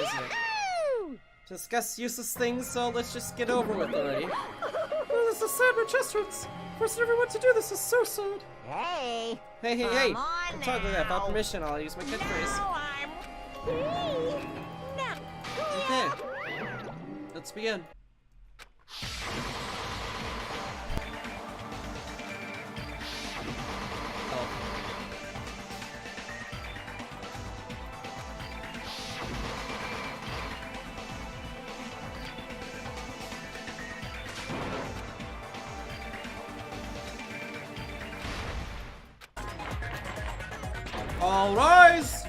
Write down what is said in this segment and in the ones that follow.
isn't it? Discuss useless things, so let's just get over with already. Oh, this is sad restaurants. Forcing everyone to do this is so sad. Hey! Hey! Come on I'm talking to that. Without permission, I'll use my catchphrase. Now Okay. Let's begin. All rise!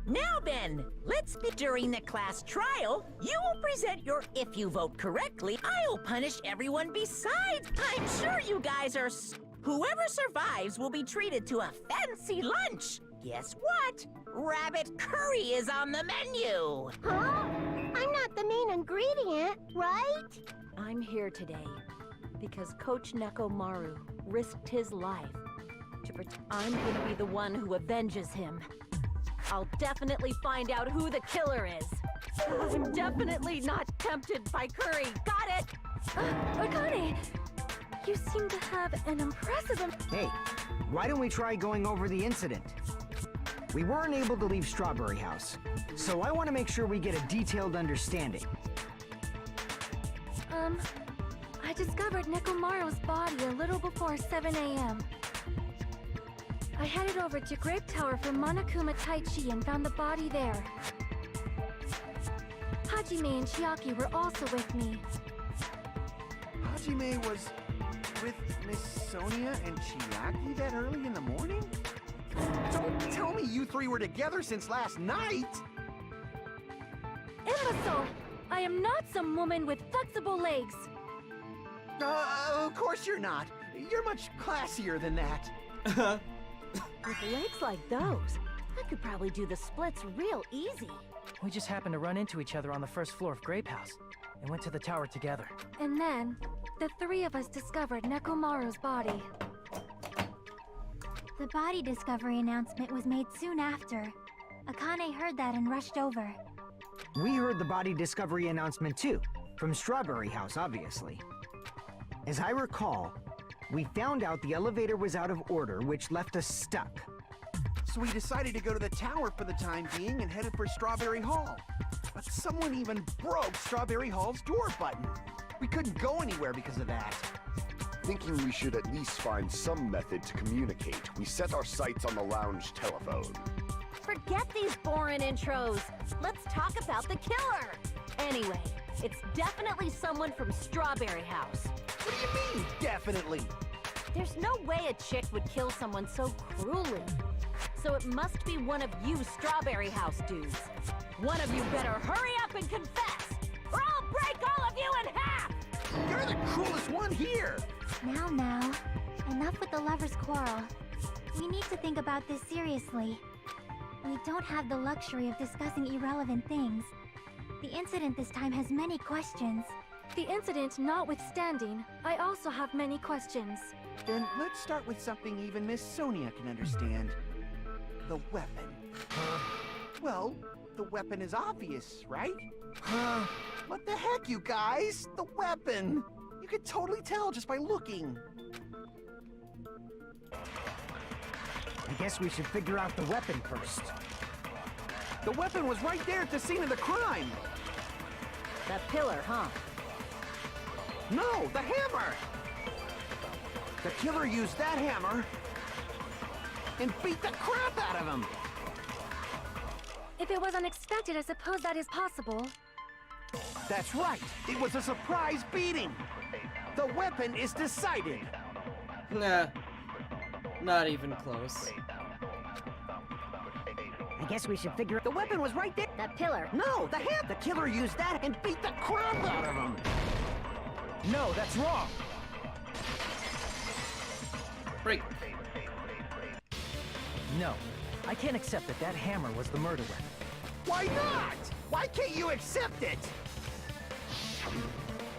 Now then, let's be during the class trial. You will present your if you vote correctly, I'll punish everyone besides. I'm sure you guys are whoever survives will be treated to a fancy lunch. Guess what? Rabbit curry is on the menu. Huh? I'm not the main ingredient, right? I'm here today because Coach Nekomaru risked his life to pretend I'm gonna be the one who avenges him. I'll definitely find out who the killer is. I'm definitely not tempted by curry. Got it? Akane, you seem to have an impressive... Hey, why don't we try going over the incident? We weren't able to leave Strawberry House, so I want to make sure we get a detailed understanding. I discovered Nekomaru's body a little before 7 a.m. I headed over to Grape Tower for Monokuma Taichi and found the body there. Hajime and Chiaki were also with me. Hajime was with Miss Sonia and Chiaki that early in the morning? Don't tell me you three were together since last night! Imbecile! I am not some woman with flexible legs. Of course you're not. You're much classier than that. With legs like those, I could probably do the splits real easy. We just happened to run into each other on the first floor of Grape House and went to the tower together. And then, the three of us discovered Nekomaru's body. The body discovery announcement was made soon after. Akane heard that and rushed over. We heard the body discovery announcement too, from Strawberry House, obviously. As I recall, we found out the elevator was out of order, which left us stuck. So we decided to go to the tower for the time being and headed for Strawberry Hall. But someone even broke Strawberry Hall's door button. We couldn't go anywhere because of that. Thinking we should at least find some method to communicate, we set our sights on the lounge telephone. Forget these boring intros. Let's talk about the killer. Anyway, it's definitely someone from Strawberry House. What do you mean, definitely? There's no way a chick would kill someone so cruelly. So it must be one of you Strawberry House dudes. One of you better hurry up and confess, or I'll break all of you in half! You're the coolest one here! Now, enough with the lovers' quarrel. We need to think about this seriously. We don't have the luxury of discussing irrelevant things. The incident this time has many questions. The incident notwithstanding, I also have many questions. Then let's start with something even Miss Sonia can understand. The weapon. Well, the weapon is obvious, right? What the heck, you guys? The weapon! You could totally tell just by looking. I guess we should figure out the weapon first. The weapon was right there at the scene of the crime! That pillar, huh? No, the hammer! The killer used that hammer and beat the crap out of him! If it was unexpected, I suppose that is possible. That's right! It was a surprise beating! The weapon is decided! Nah. Not even close. I guess we should figure out... The weapon was right there! That pillar. No, the hammer! The killer used that and beat the crap out of him! No, that's wrong! Break. No, I can't accept that that hammer was the murder weapon. Why not? Why can't you accept it?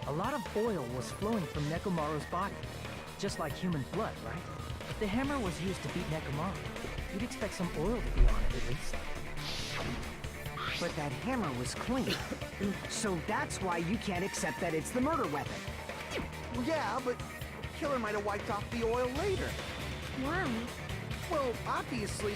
A lot of oil was flowing from Nekomaru's body, just like human blood, right? If the hammer was used to beat Nekomaru, you'd expect some oil to be on it at least. But that hammer was clean. So that's why you can't accept that it's the murder weapon. Well, yeah, but the killer might have wiped off the oil later. Why? Well, obviously,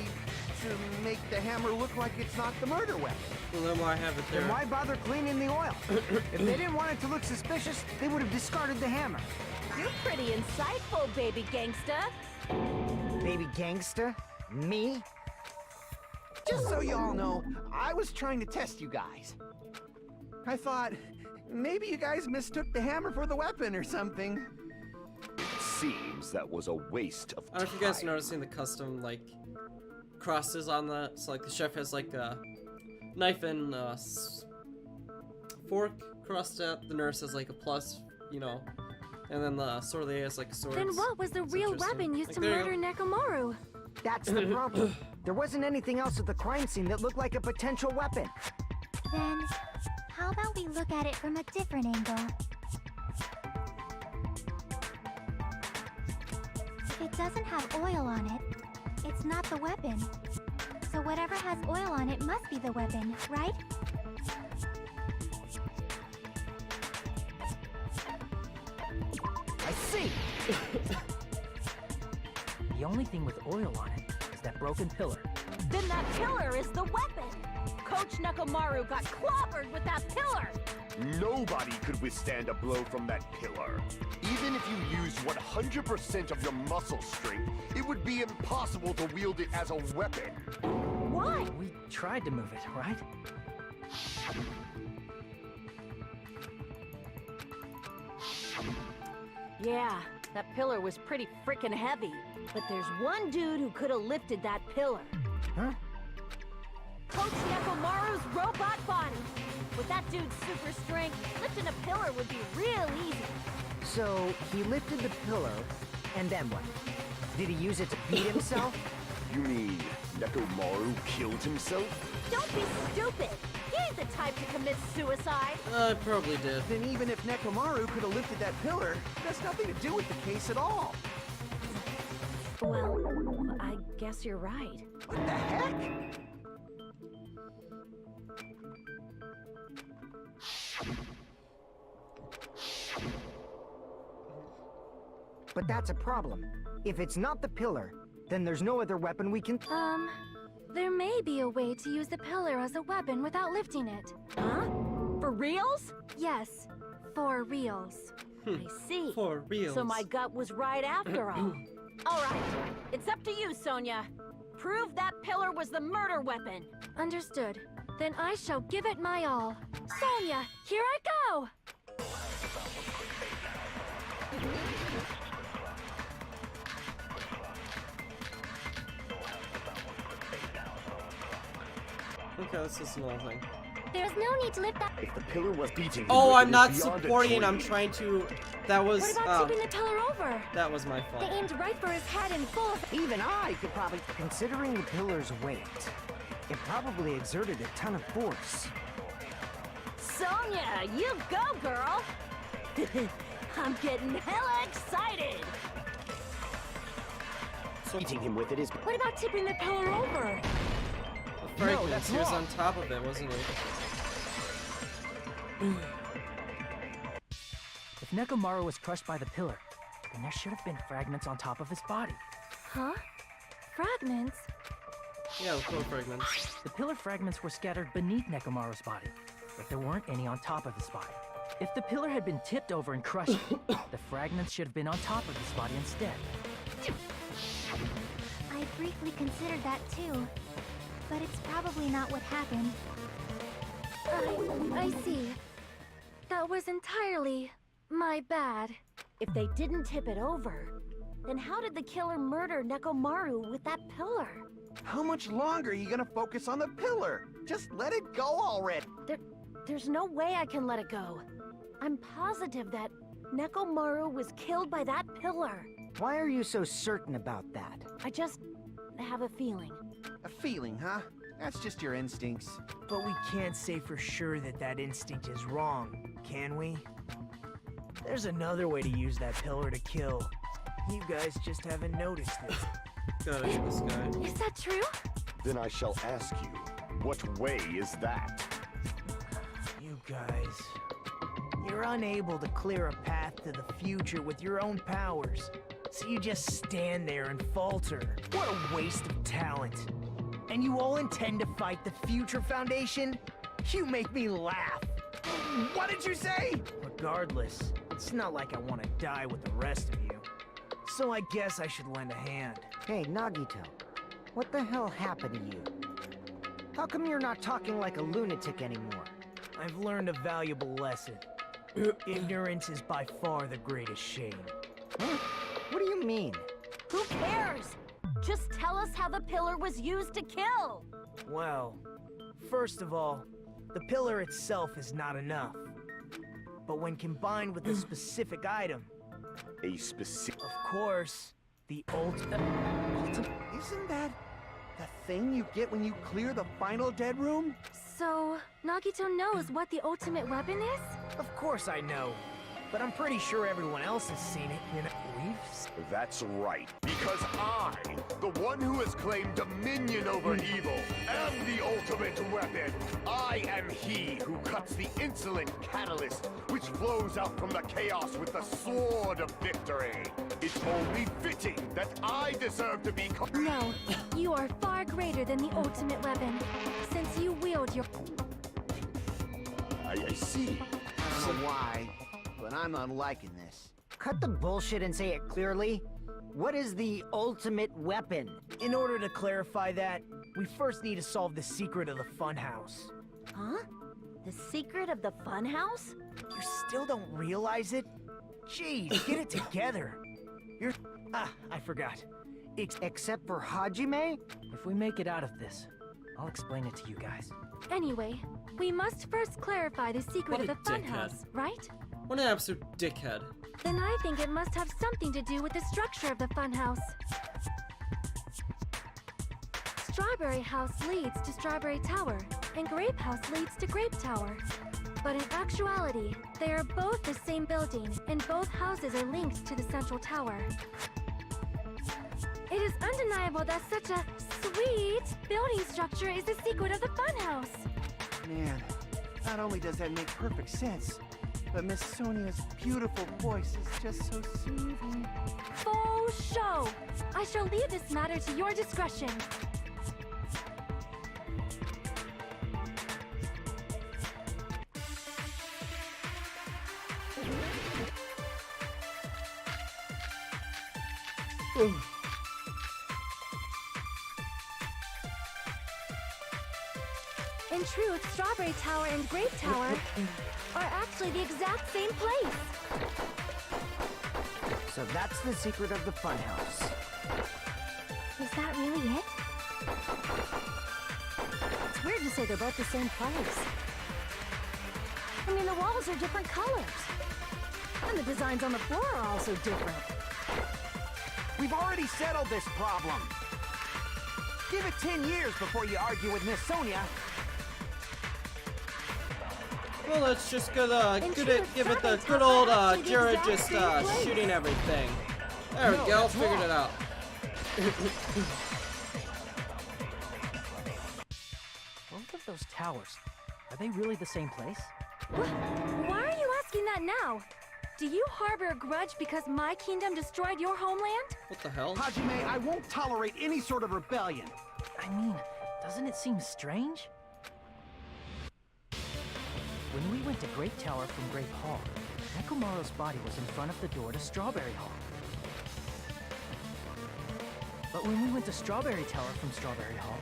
to make the hammer look like it's not the murder weapon. Well, then why have it there? Then why bother cleaning the oil? If they didn't want it to look suspicious, they would have discarded the hammer. You're pretty insightful, baby gangsta. Baby gangsta? Me? Just so you all know, I was trying to test you guys. I thought, maybe you guys mistook the hammer for the weapon or something. It seems that was a waste of I don't know if you guys are noticing the custom, like, crosses on the, so like the chef has like a knife and fork crossed out, the nurse has like a plus, you know, and then the sorely has like swords. Then what was the It's real interesting. weapon used Like, to there you murder Nekomaru? That's the problem. There wasn't anything else at the crime scene that looked like a potential weapon. Then, how about we look at it from a different angle? If it doesn't have oil on it, it's not the weapon. So whatever has oil on it must be the weapon, right? I see. The only thing with oil on it is that broken pillar. Then that pillar is the weapon. Coach Nekomaru got clobbered with that pillar. Nobody could withstand a blow from that pillar. Even if you used 100% of your muscle strength, it would be impossible to wield it as a weapon. Why? We tried to move it, right? Yeah, that pillar was pretty frickin' heavy. But there's one dude who could have lifted that pillar. Huh? Coach Nekomaru's robot body. With that dude's super strength, lifting a pillar would be real easy. So, he lifted the pillar, and then what? Did he use it to beat himself? You mean Nekomaru killed himself? Don't be stupid. He ain't the type to commit suicide. I probably did. Then even if Nekomaru could have lifted that pillar, that's nothing to do with the case at all. Well, I guess you're right. What the heck? But that's a problem. If it's not the pillar, then there's no other weapon we can... There may be a way to use the pillar as a weapon without lifting it. Huh? For reals? Yes, for reals. I see. For real. So my gut was right after all. All right, it's up to you, Sonia. Prove that pillar was the murder weapon. Understood. Then I shall give it my all. Sonia, here I go! Okay, this is another thing. There's no need to lift that. If the pillar was beating him, Oh, it I'm is not beyond a supporting, I'm dream. trying to... That was, What about tipping the pillar over? that was my They fault. aimed right for his head and full of... Even I could probably... Considering the pillar's weight, it probably exerted a ton of force. Sonia, you go, girl. I'm getting hella excited. Beating him with it is... What about tipping the pillar over? The fragments, that's he was wrong. on top of it, wasn't he? If Nekomaru was crushed by the pillar, then there should have been fragments on top of his body. Huh? Fragments? Yeah, the pillar fragments. The pillar fragments were scattered beneath Nekomaru's body, but there weren't any on top of his body. If the pillar had been tipped over and crushed, the fragments should have been on top of his body instead. I briefly considered that too. But it's probably not what happened. I see. That was entirely my bad. If they didn't tip it over, then how did the killer murder Nekomaru with that pillar? How much longer are you gonna focus on the pillar? Just let it go already. There's no way I can let it go. I'm positive that Nekomaru was killed by that pillar. Why are you so certain about that? I just have a feeling. A feeling, huh? That's just your instincts. But we can't say for sure that that instinct is wrong, can we? There's another way to use that pillar to kill. You guys just haven't noticed it. Gotta hate this guy. Is that true? Then I shall ask you, What way is that? You guys... You're unable to clear a path to the future with your own powers. So you just stand there and falter. What a waste of talent. And you all intend to fight the Future Foundation? You make me laugh. What did you say? Regardless, it's not like I want to die with the rest of you. So I guess I should lend a hand. Hey, Nagito. What the hell happened to you? How come you're not talking like a lunatic anymore? I've learned a valuable lesson. Ignorance is by far the greatest shame. Huh? What do you mean? Who cares? Just tell us how the pillar was used to kill! Well, first of all, the pillar itself is not enough. But when combined with a specific item... A specific... Of course, the ultimate... Isn't that the thing you get when you clear the final dead room? So, Nagito knows what the ultimate weapon is? Of course I know. But I'm pretty sure everyone else has seen it, you know. That's right. Because I, the one who has claimed dominion over evil, am the ultimate weapon. I am he who cuts the insolent catalyst which flows out from the chaos with the sword of victory. It's only fitting that I deserve to be No, you are far greater than the ultimate weapon, since you wield your... I see. I don't know why, but I'm not liking this. Cut the bullshit and say it clearly. What is the ultimate weapon? In order to clarify that, we first need to solve the secret of the funhouse. Huh? The secret of the funhouse? You still don't realize it? Jeez, get it together. You're... I forgot. Except for Hajime? If we make it out of this, I'll explain it to you guys. Anyway, we must first clarify the secret of the funhouse, right? What an absolute dickhead. Then I think it must have something to do with the structure of the funhouse. Strawberry House leads to Strawberry Tower, and Grape House leads to Grape Tower. But in actuality, they are both the same building, and both houses are linked to the central tower. It is undeniable that such a sweet building structure is the secret of the funhouse. Man, not only does that make perfect sense, but Miss Sonia's beautiful voice is just so soothing. Faux show! I shall leave this matter to your discretion. In truth, Strawberry Tower and Grape Tower are actually the exact same place. So that's the secret of the funhouse. Is that really it? It's weird to say they're both the same place. I mean, the walls are different colors. And the designs on the floor are also different. We've already settled this problem. Give it 10 years before you argue with Miss Sonia. Well, let's just give it the good old GhJared just shooting everything. There we go, figured it out. Both of those towers, are they really the same place? What? Why are you asking that now? Do you harbor a grudge because my kingdom destroyed your homeland? What the hell? Hajime, I won't tolerate any sort of rebellion. I mean, doesn't it seem strange? When we went to Grape Tower from Grape Hall, Nekomaru's body was in front of the door to Strawberry Hall. But when we went to Strawberry Tower from Strawberry Hall,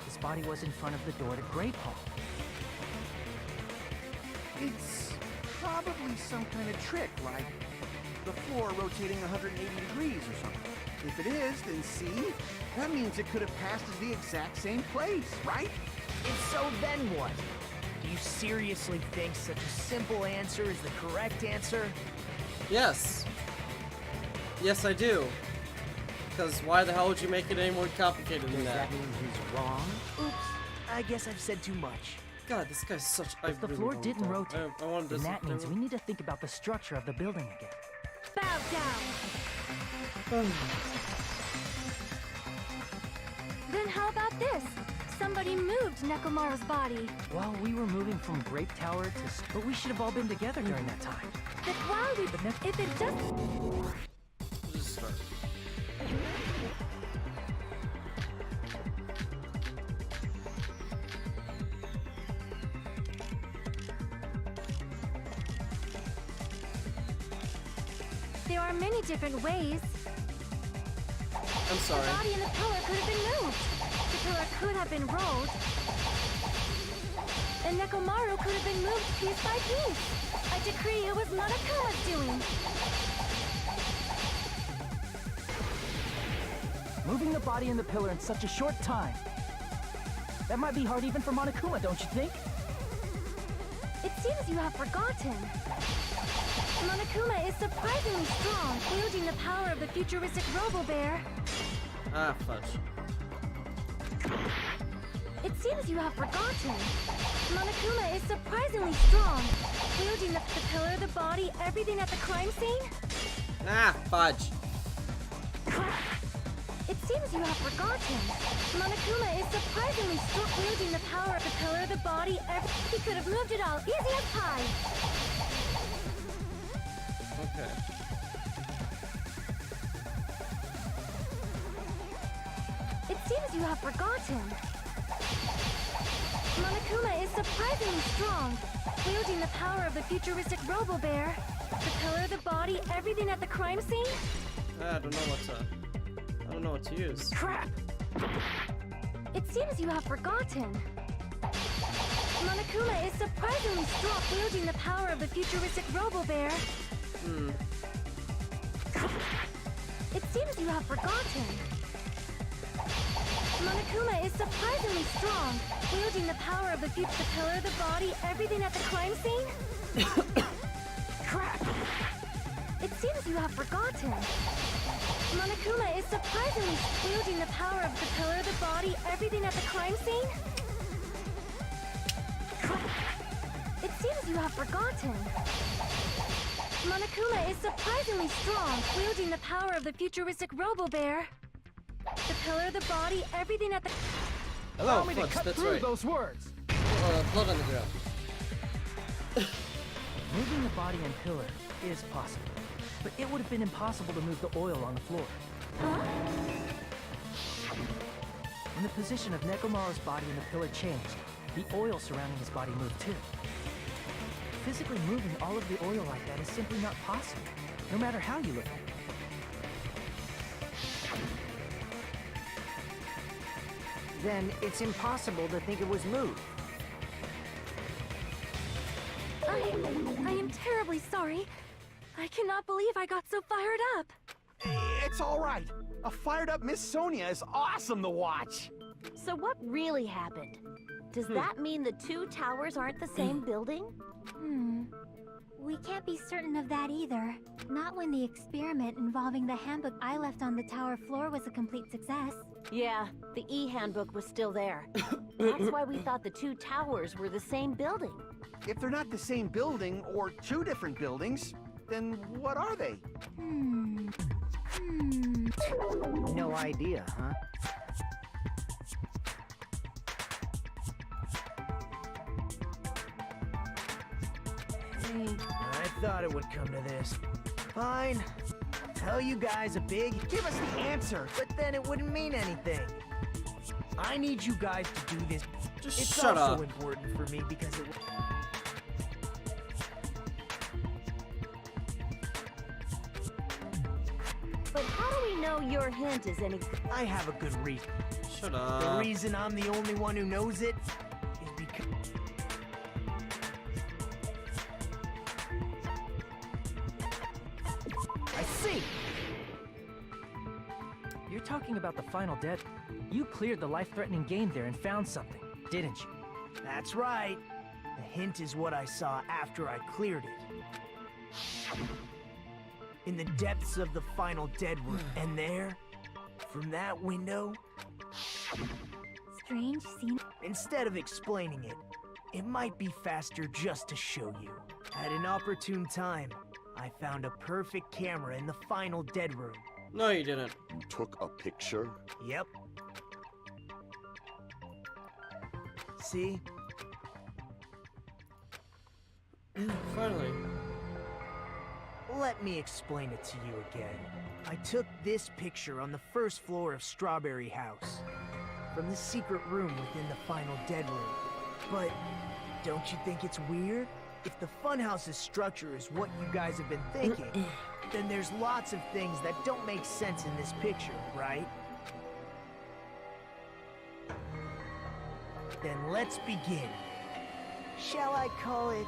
his body was in front of the door to Grape Hall. It's probably some kind of trick, like the floor rotating 180 degrees or something. If it is, then see? That means it could have passed as the exact same place, right? And so then what? Do you seriously think such a simple answer is the correct answer? Yes. Yes, I do. Because why the hell would you make it any more complicated than Does that? that mean he's wrong? Oops, I guess I've said too much. God, this guy's such. If the floor didn't rotate, I wanted then to that means we need to think about the structure of the building again. Bow down! Then how about this? Some somebody moved Nekomaru's body. Well, we were moving from Grape Tower to... But we should have all been together during that time. But while we... If it just... Just start. There are many different ways. I'm sorry. The body and the pillar could have been moved. The pillar could have been rolled. And Nekomaru could have been moved piece by piece. I decree it was Monokuma's doing. Moving the body and the pillar in such a short time. That might be hard even for Monokuma, don't you think? It seems you have forgotten. Monokuma is surprisingly strong, wielding the power of the futuristic Robo-Bear. Ah, fudge. It seems you have forgotten. Monokuma is surprisingly strong, wielding the pillar, the body, everything at the crime scene. Ah, fudge. It seems you have forgotten. Monokuma is surprisingly strong, wielding the power of the pillar, the body, he could have moved it all, easy as pie. Okay. It seems you have forgotten. Monokuma is surprisingly strong, wielding the power of the futuristic Robo-Bear. The pillar, the body, everything at the crime scene? I don't know what to use. Crap! It seems you have forgotten. Monokuma is surprisingly strong, wielding the power of the futuristic Robo-Bear. It seems you have forgotten. Monokuma is surprisingly strong, wielding the power of the pillar, the body, everything at the crime scene? Crap! It seems you have forgotten. Monokuma is surprisingly wielding the power of the pillar, the body, everything at the crime scene? It seems you have forgotten. Monokuma is surprisingly strong, wielding the power of the futuristic Robo-Bear. The pillar, the body, everything at the... Hello, Allow me to fudge, cut that's through right. those words. Blood on the ground. Moving the body and pillar is possible, but it would have been impossible to move the oil on the floor. Huh? When the position of Nekomaru's body and the pillar changed, the oil surrounding his body moved too. Physically moving all of the oil like that is simply not possible, no matter how you look at it. Then it's impossible to think it was moved. I am terribly sorry. I cannot believe I got so fired up. It's all right. A fired-up Miss Sonia is awesome to watch. So what really happened? Does that mean the two towers aren't the same building? We can't be certain of that either. Not when the experiment involving the handbook I left on the tower floor was a complete success. Yeah, the e-handbook was still there. That's why we thought the two towers were the same building. If they're not the same building, or two different buildings, then what are they? No idea, huh? I thought it would come to this. Fine. Tell you guys a big... Give us the answer! But then it wouldn't mean anything. I need you guys to do this. Just It's shut also up. important for me because it... But how do we know your hint is any... I have a good reason. Shut The up. reason I'm the only one who knows it is because... I see! You're talking about the final dead. You cleared the life-threatening game there and found something, didn't you? That's right. The hint is what I saw after I cleared it. In the depths of the final dead room. And there, from that window, Strange scene. instead of explaining it, it might be faster just to show you. At an opportune time, I found a perfect camera in the final dead room. No, you didn't. You took a picture? Yep. See? Finally. Let me explain it to you again. I took this picture on the first floor of Strawberry House, from the secret room within the final dead room. But don't you think it's weird? If the funhouse's structure is what you guys have been thinking, then there's lots of things that don't make sense in this picture, right? Then let's begin. Shall I call it...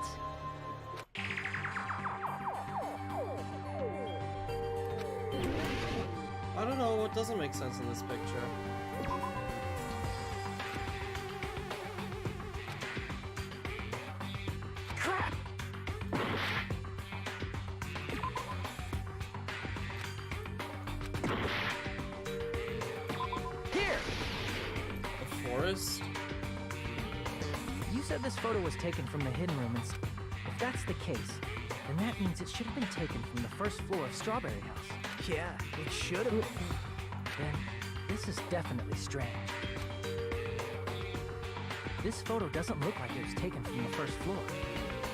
I don't know what doesn't make sense in this picture. Crap! Here! The forest? You said this photo was taken from the hidden room, and if that's the case, then that means it should have been taken from the first floor of Strawberry House. Yeah, it should have been. Then, this is definitely strange. This photo doesn't look like it was taken from the first floor.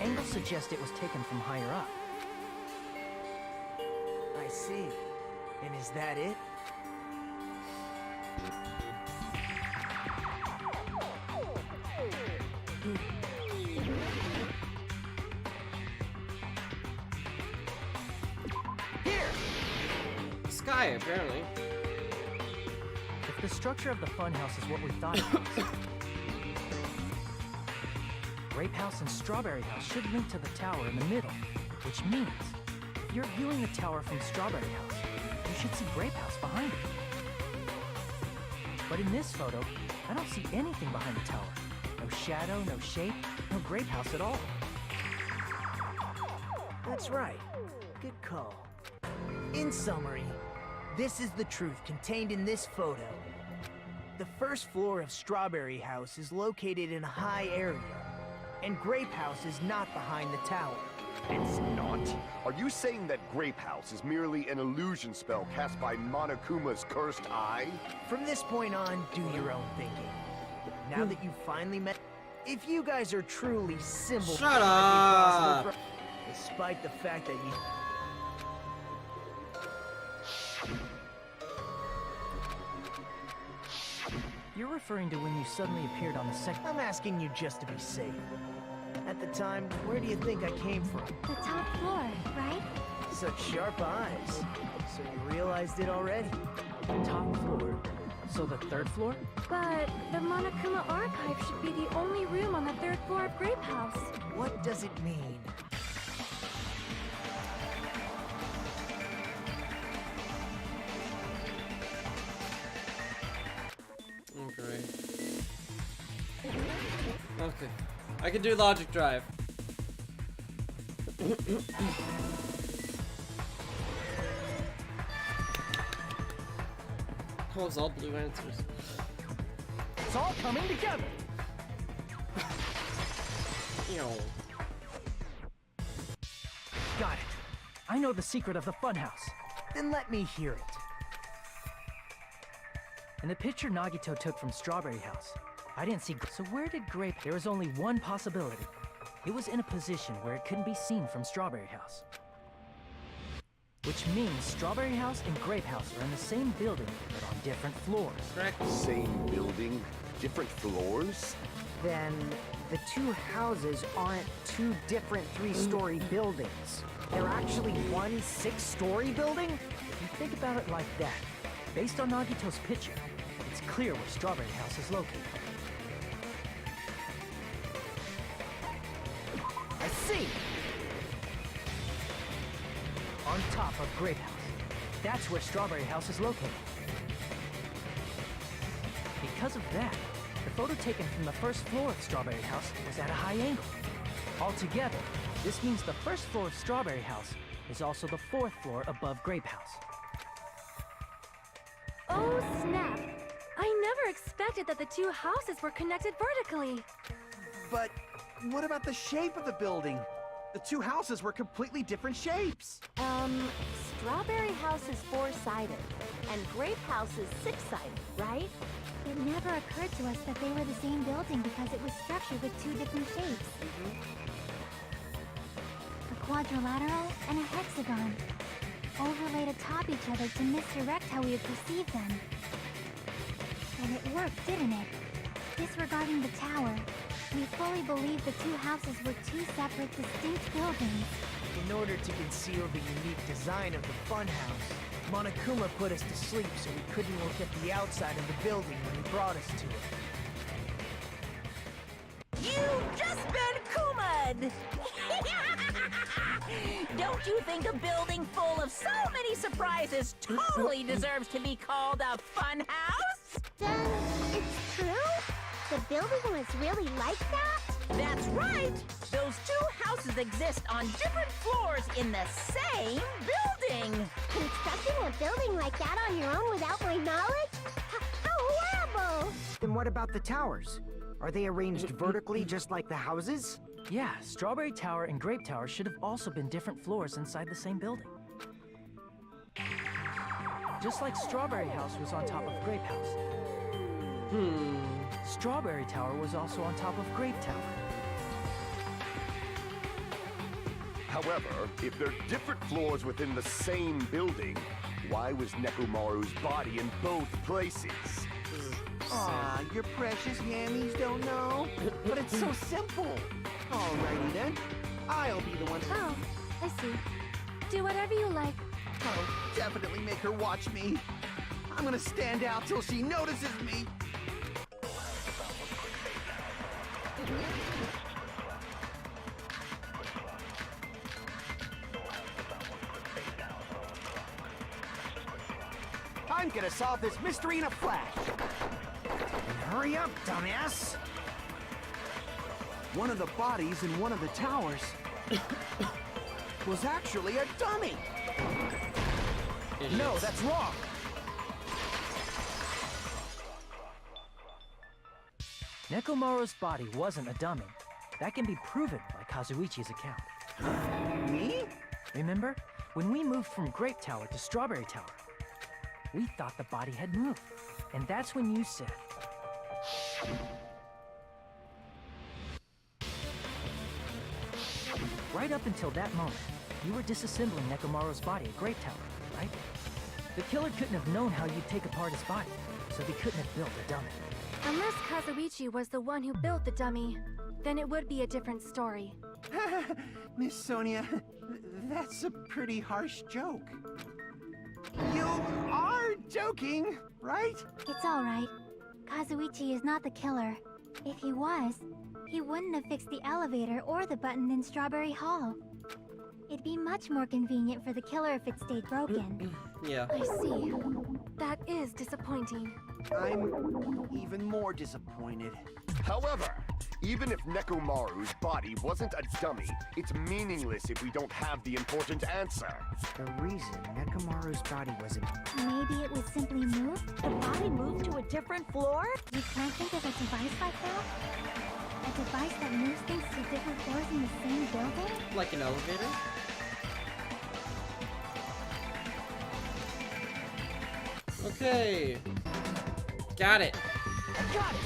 Angles suggest it was taken from higher up. I see. And is that it? Sky, apparently. If the structure of the funhouse is what we thought it was, Grape House and Strawberry House should link to the tower in the middle, which means if you're viewing the tower from Strawberry House, you should see Grape House behind it. But in this photo, I don't see anything behind the tower. No shadow, no shape, no Grape House at all. That's right. Good call. In summary, this is the truth contained in this photo. The first floor of Strawberry House is located in a high area, and Grape House is not behind the tower. It's not? Are you saying that Grape House is merely an illusion spell cast by Monokuma's cursed eye? From this point on, do your own thinking. Now that you've finally met... If you guys are truly simple... Shut up! Despite the fact that you... You're referring to when you suddenly appeared on the second... I'm asking you just to be safe. At the time, where do you think I came from? The top floor, right? Such sharp eyes. So you realized it already? Top floor? So the third floor? But the Monokuma archive should be the only room on the third floor of Grape House. What does it mean? Okay. Okay. I can do logic drive. Oh, it's all blue answers. It's all coming together! Ew. Got it. I know the secret of the funhouse. Then let me hear it. In the picture Nagito took from Strawberry House, I didn't see... So where did Grape... There was only one possibility. It was in a position where it couldn't be seen from Strawberry House. Which means Strawberry House and Grape House are in the same building, but on different floors. Correct. Same building, different floors? Then the two houses aren't two different three-story buildings. They're actually one six-story building? If you think about it like that, based on Nagito's picture, it's clear where Strawberry House is located. I see! On top of Grape House. That's where Strawberry House is located. Because of that, the photo taken from the first floor of Strawberry House was at a high angle. Altogether, this means the first floor of Strawberry House is also the fourth floor above Grape House. Oh, snap! I never expected that the two houses were connected vertically. But what about the shape of the building? the two houses were completely different shapes. Strawberry House is four-sided, and Grape House is six-sided, right? It never occurred to us that they were the same building because it was structured with two different shapes. A quadrilateral and a hexagon, overlaid atop each other to misdirect how we would perceive them. And it worked, didn't it? Disregarding the tower, we fully believed the two houses were two separate, distinct buildings. In order to conceal the unique design of the funhouse, Monokuma put us to sleep so we couldn't look at the outside of the building when he brought us to it. You've just been Kuma'd! Don't you think a building full of so many surprises totally deserves to be called a fun house? Then, it's true? The building was really like that? That's right! Those two houses exist on different floors in the same building! Constructing a building like that on your own without my knowledge? How horrible! Then what about the towers? Are they arranged vertically just like the houses? Yeah, Strawberry Tower and Grape Tower should have also been different floors inside the same building. Just like Strawberry House was on top of Grape House. Strawberry Tower was also on top of Grape Tower. However, if they're different floors within the same building, why was Nekomaru's body in both places? Aw, your precious yammies don't know? But it's so simple. Alrighty then. I'll be the one. Oh, I see. Do whatever you like. I'll definitely make her watch me. I'm gonna stand out till she notices me. I'm gonna solve this mystery in a flash. Hurry up, dumbass! One of the bodies in one of the towers was actually a dummy. No, that's wrong! Nekomaru's body wasn't a dummy. That can be proven by Kazuichi's account. Me? Remember? When we moved from Grape Tower to Strawberry Tower, we thought the body had moved. And that's when you said... Right up until that moment, you were disassembling Nekomaru's body at Grape Tower, right? The killer couldn't have known how you'd take apart his body, so they couldn't have built a dummy. Unless Kazuichi was the one who built the dummy, then it would be a different story. Miss Sonia, that's a pretty harsh joke. You are joking, right? It's alright. Kazuichi is not the killer. If he was, he wouldn't have fixed the elevator or the button in Strawberry Hall. It'd be much more convenient for the killer if it stayed broken. Yeah. I see. That is disappointing. I'm even more disappointed. However, even if Nekomaru's body wasn't a dummy, it's meaningless if we don't have the important answer. The reason Nekomaru's body wasn't... Maybe it was simply moved? The body moved to a different floor? You can't think of a device like that? A device that moves things to different floors in the same building? Like an elevator? Okay. Got it. I got it!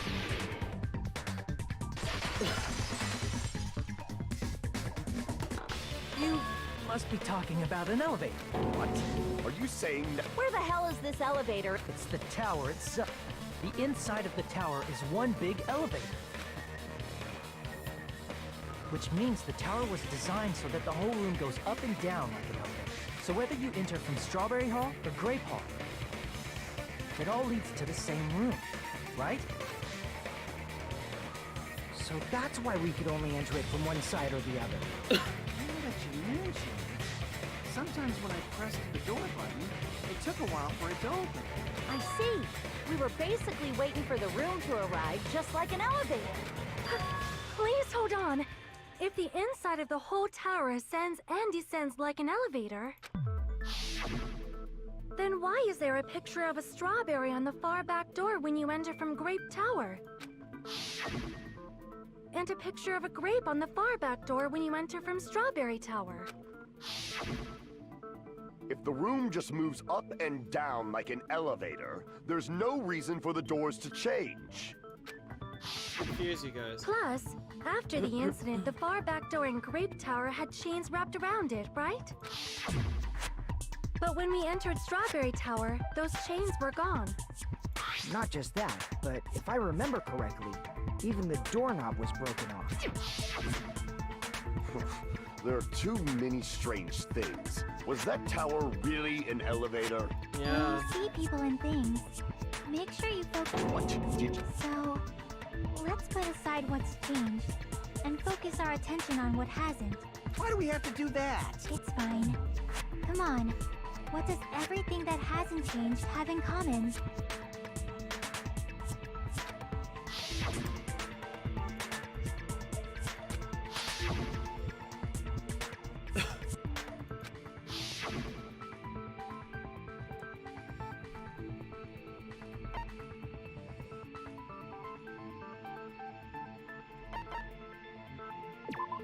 You must be talking about an elevator. What? Are you saying that? Where the hell is this elevator? It's the tower itself. The inside of the tower is one big elevator. Which means the tower was designed so that the whole room goes up and down like an elevator. So whether you enter from Strawberry Hall or Grape Hall, it all leads to the same room, right? So that's why we could only enter it from one side or the other. Now that you mention it, sometimes when I pressed the door button, it took a while for it to open. I see. We were basically waiting for the room to arrive, just like an elevator. Please hold on. If the inside of the whole tower ascends and descends like an elevator, then why is there a picture of a strawberry on the far back door when you enter from Grape Tower? and a picture of a grape on the far back door when you enter from Strawberry Tower. If the room just moves up and down like an elevator, there's no reason for the doors to change. Confuse you guys. Plus, after the incident, the far back door in Grape Tower had chains wrapped around it, right? But when we entered Strawberry Tower, those chains were gone. Not just that, but if I remember correctly, even the doorknob was broken off. There are too many strange things. Was that tower really an elevator? Yeah. When you see people and things, make sure you focus. What did you... So, let's put aside what's changed and focus our attention on what hasn't. Why do we have to do that? It's fine. Come on. What does everything that hasn't changed have in common?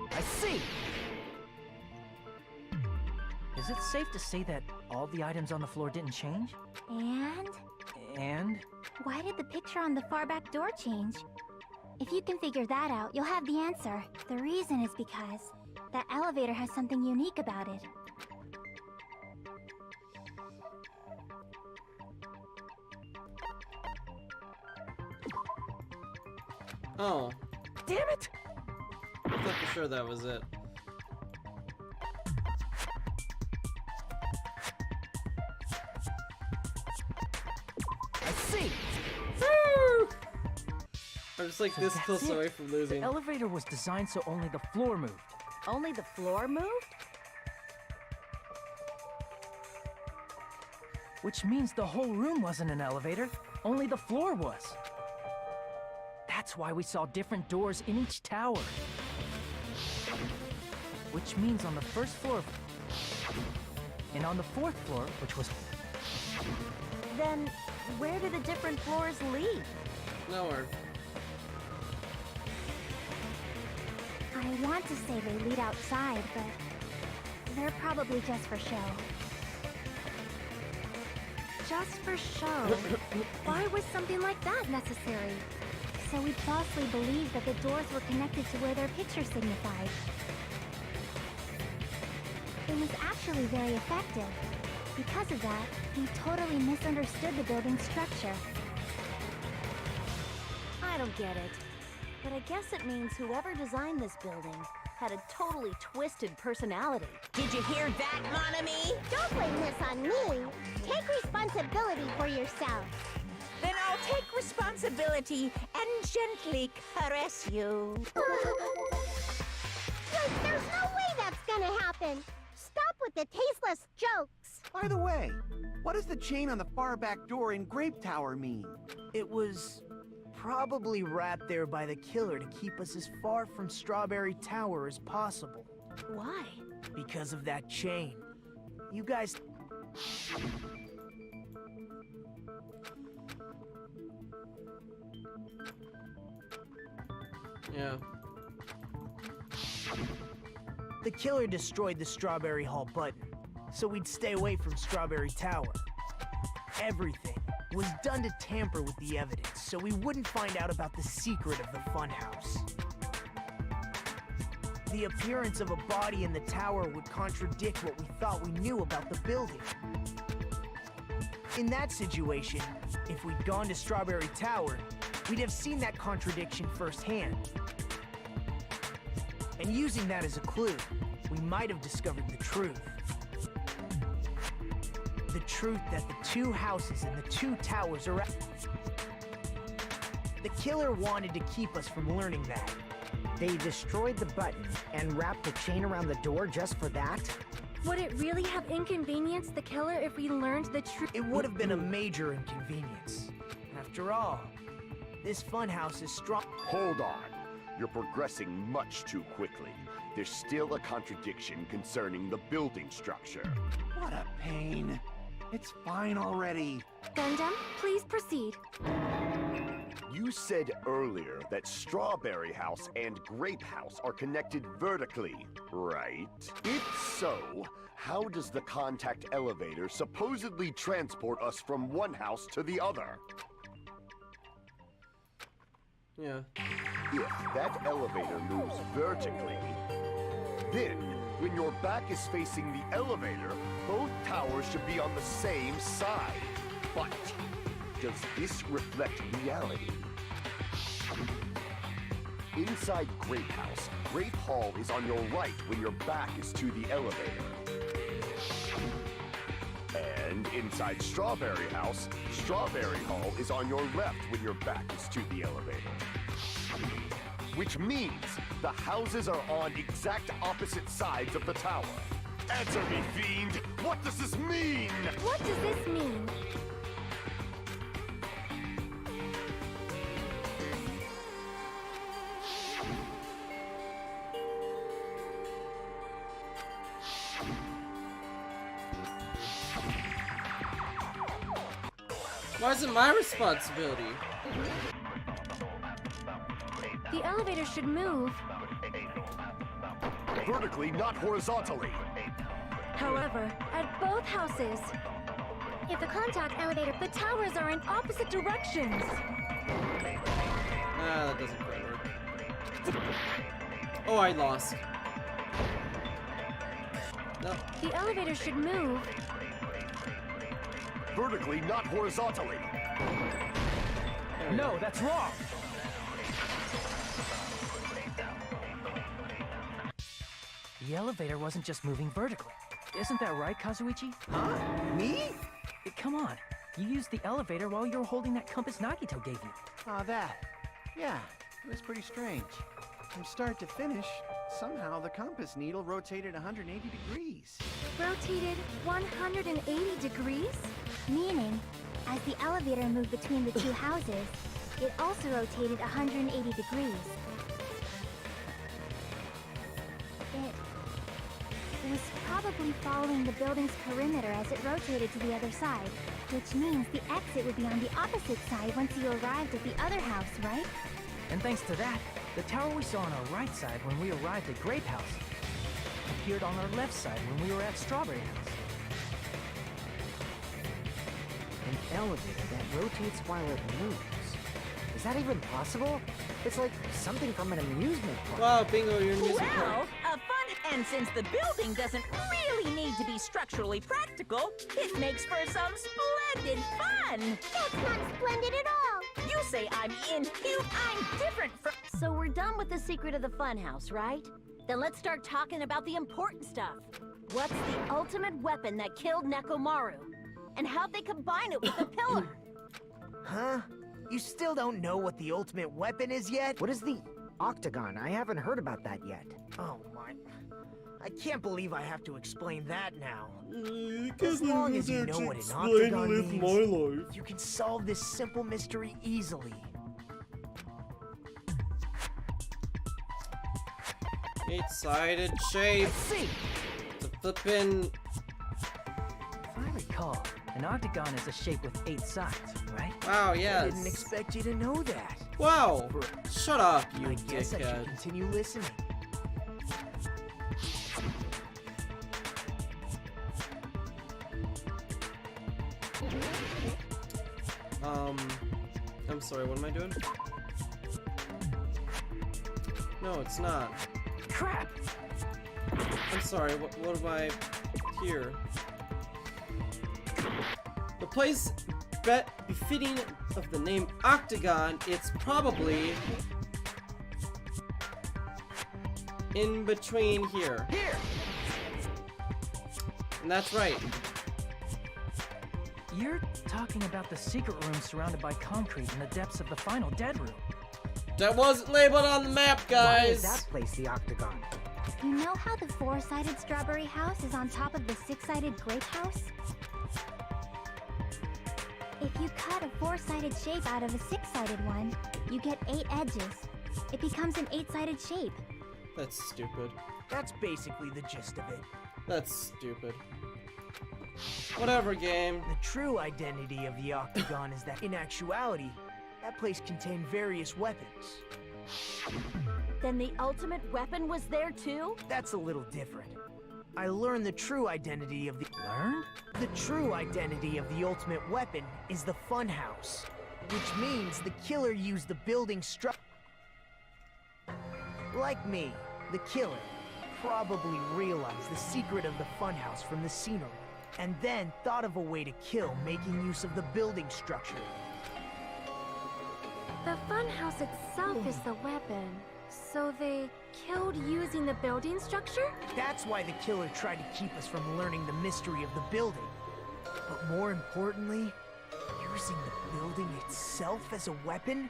I see! Is it safe to say that all the items on the floor didn't change? And? And? Why did the picture on the far back door change? If you can figure that out, you'll have the answer. The reason is because that elevator has something unique about it. Oh, Damn it! I thought for sure that was it. I see! I'm just like So this that's close it. away from losing. The elevator was designed so only the floor moved. Only the floor moved? Which means the whole room wasn't an elevator, only the floor was. That's why we saw different doors in each tower. Which means on the first floor, and on the fourth floor, which was... Then, where do the different floors lead? Nowhere. I want to say they lead outside, but they're probably just for show. Just for show. Why was something like that necessary? So we falsely believed that the doors were connected to where their picture signified. It was actually very effective. Because of that, we totally misunderstood the building's structure. I don't get it. But I guess it means whoever designed this building had a totally twisted personality. Did you hear that, mon ami? Don't blame this on me. Take responsibility for yourself. Then I'll take responsibility and gently caress you. There's no way that's gonna happen. Stop with the tasteless jokes. By the way, what does the chain on the far back door in Grape Tower mean? It was probably wrapped there by the killer to keep us as far from Strawberry Tower as possible. Why? Because of that chain. You guys... Yeah. The killer destroyed the Strawberry Hall button, so we'd stay away from Strawberry Tower. Everything was done to tamper with the evidence, so we wouldn't find out about the secret of the funhouse. The appearance of a body in the tower would contradict what we thought we knew about the building. In that situation, if we'd gone to Strawberry Tower, we'd have seen that contradiction firsthand. And using that as a clue, we might have discovered the truth. The truth that the two houses and the two towers are... The killer wanted to keep us from learning that. They destroyed the button and wrapped the chain around the door just for that? Would it really have inconvenienced the killer if we learned the truth? It would have been a major inconvenience. After all, this funhouse is strong... Hold on. You're progressing much too quickly. There's still a contradiction concerning the building structure. What a pain. It's fine already. Gundam, please proceed. You said earlier that Strawberry House and Grape House are connected vertically, right? If so, how does the contact elevator supposedly transport us from one house to the other? Yeah. If that elevator moves vertically, then when your back is facing the elevator, both towers should be on the same side. But does this reflect reality? Inside Grape House, Grape Hall is on your right when your back is to the elevator. And inside Strawberry House, Strawberry Hall is on your left when your back is to the elevator. Which means the houses are on exact opposite sides of the tower. Answer me, fiend! What does this mean? What does this mean? Why is it my responsibility? The elevator should move. Vertically, not horizontally. However, at both houses, if the contact elevator, the towers are in opposite directions. Ah, that doesn't quite work. Oh, I lost. No. The elevator should move. Vertically, not horizontally. No, that's wrong. The elevator wasn't just moving vertically. Isn't that right, Kazuichi? Huh? Me? Come on. You used the elevator while you were holding that compass Nagito gave you. Oh, that. Yeah, it was pretty strange. From start to finish, somehow the compass needle rotated 180 degrees. Rotated 180 degrees? Meaning, as the elevator moved between the two houses, it also rotated 180 degrees. It was probably following the building's perimeter as it rotated to the other side, which means the exit would be on the opposite side once you arrived at the other house, right? And thanks to that, the tower we saw on our right side when we arrived at Grape House appeared on our left side when we were at Strawberry House. An elevator that rotates while it moves. Is that even possible? It's like something from an amusement park. Wow, bingo, you're in music Well, park. a fun, and since the building doesn't really need to be structurally practical, it makes for some splendid fun. That's not splendid at all! You say I'm I'm different from. So we're done with the secret of the funhouse, right? Then let's start talking about the important stuff. What's the ultimate weapon that killed Nekomaru? And how'd they combine it with the pillar? Huh? You still don't know what the ultimate weapon is yet? What is the octagon? I haven't heard about that yet. Oh my... I can't believe I have to explain that now. As As long as you know what an octagon means, you can solve this simple mystery easily. Eight-sided shape. Let's see! The flippin'. If I recall, an octagon is a shape with 8 sides, right? Wow, I yes. didn't expect you to know that. Wow! Shut up, you I guess I should dickhead. continue listening. I'm sorry, what am I doing? No, it's not. Crap! I'm sorry, what am I here? The place befitting of the name Octagon, it's probably in between here. Here! And that's right. You're talking about the secret room surrounded by concrete in the depths of the final dead room. That wasn't labeled on the map, Why is guys! that place the octagon? You know how the 4-sided strawberry house is on top of the 6-sided grape house? If you cut a 4-sided shape out of a 6-sided one, you get 8 edges. It becomes an 8-sided shape. That's stupid. That's basically the gist of it. That's stupid. Whatever, game. The true identity of the octagon is that, in actuality, That place contained various weapons. Then the ultimate weapon was there too? That's a little different. I learned the true identity of the... Learned? The true identity of the ultimate weapon is the funhouse. Which means the killer used the building structure. Like me, the killer probably realized the secret of the funhouse from the scenery, and then thought of a way to kill making use of the building structure. The funhouse itself is the weapon. So they killed using the building structure? That's why the killer tried to keep us from learning the mystery of the building. But more importantly, using the building itself as a weapon?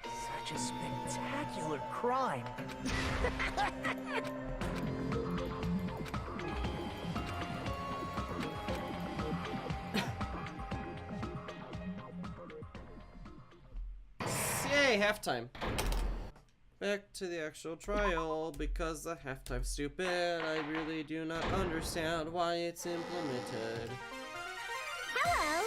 Such a spectacular crime. Yay, halftime. Back to the actual trial, because the halftime's stupid. I really do not understand why it's implemented. Hello!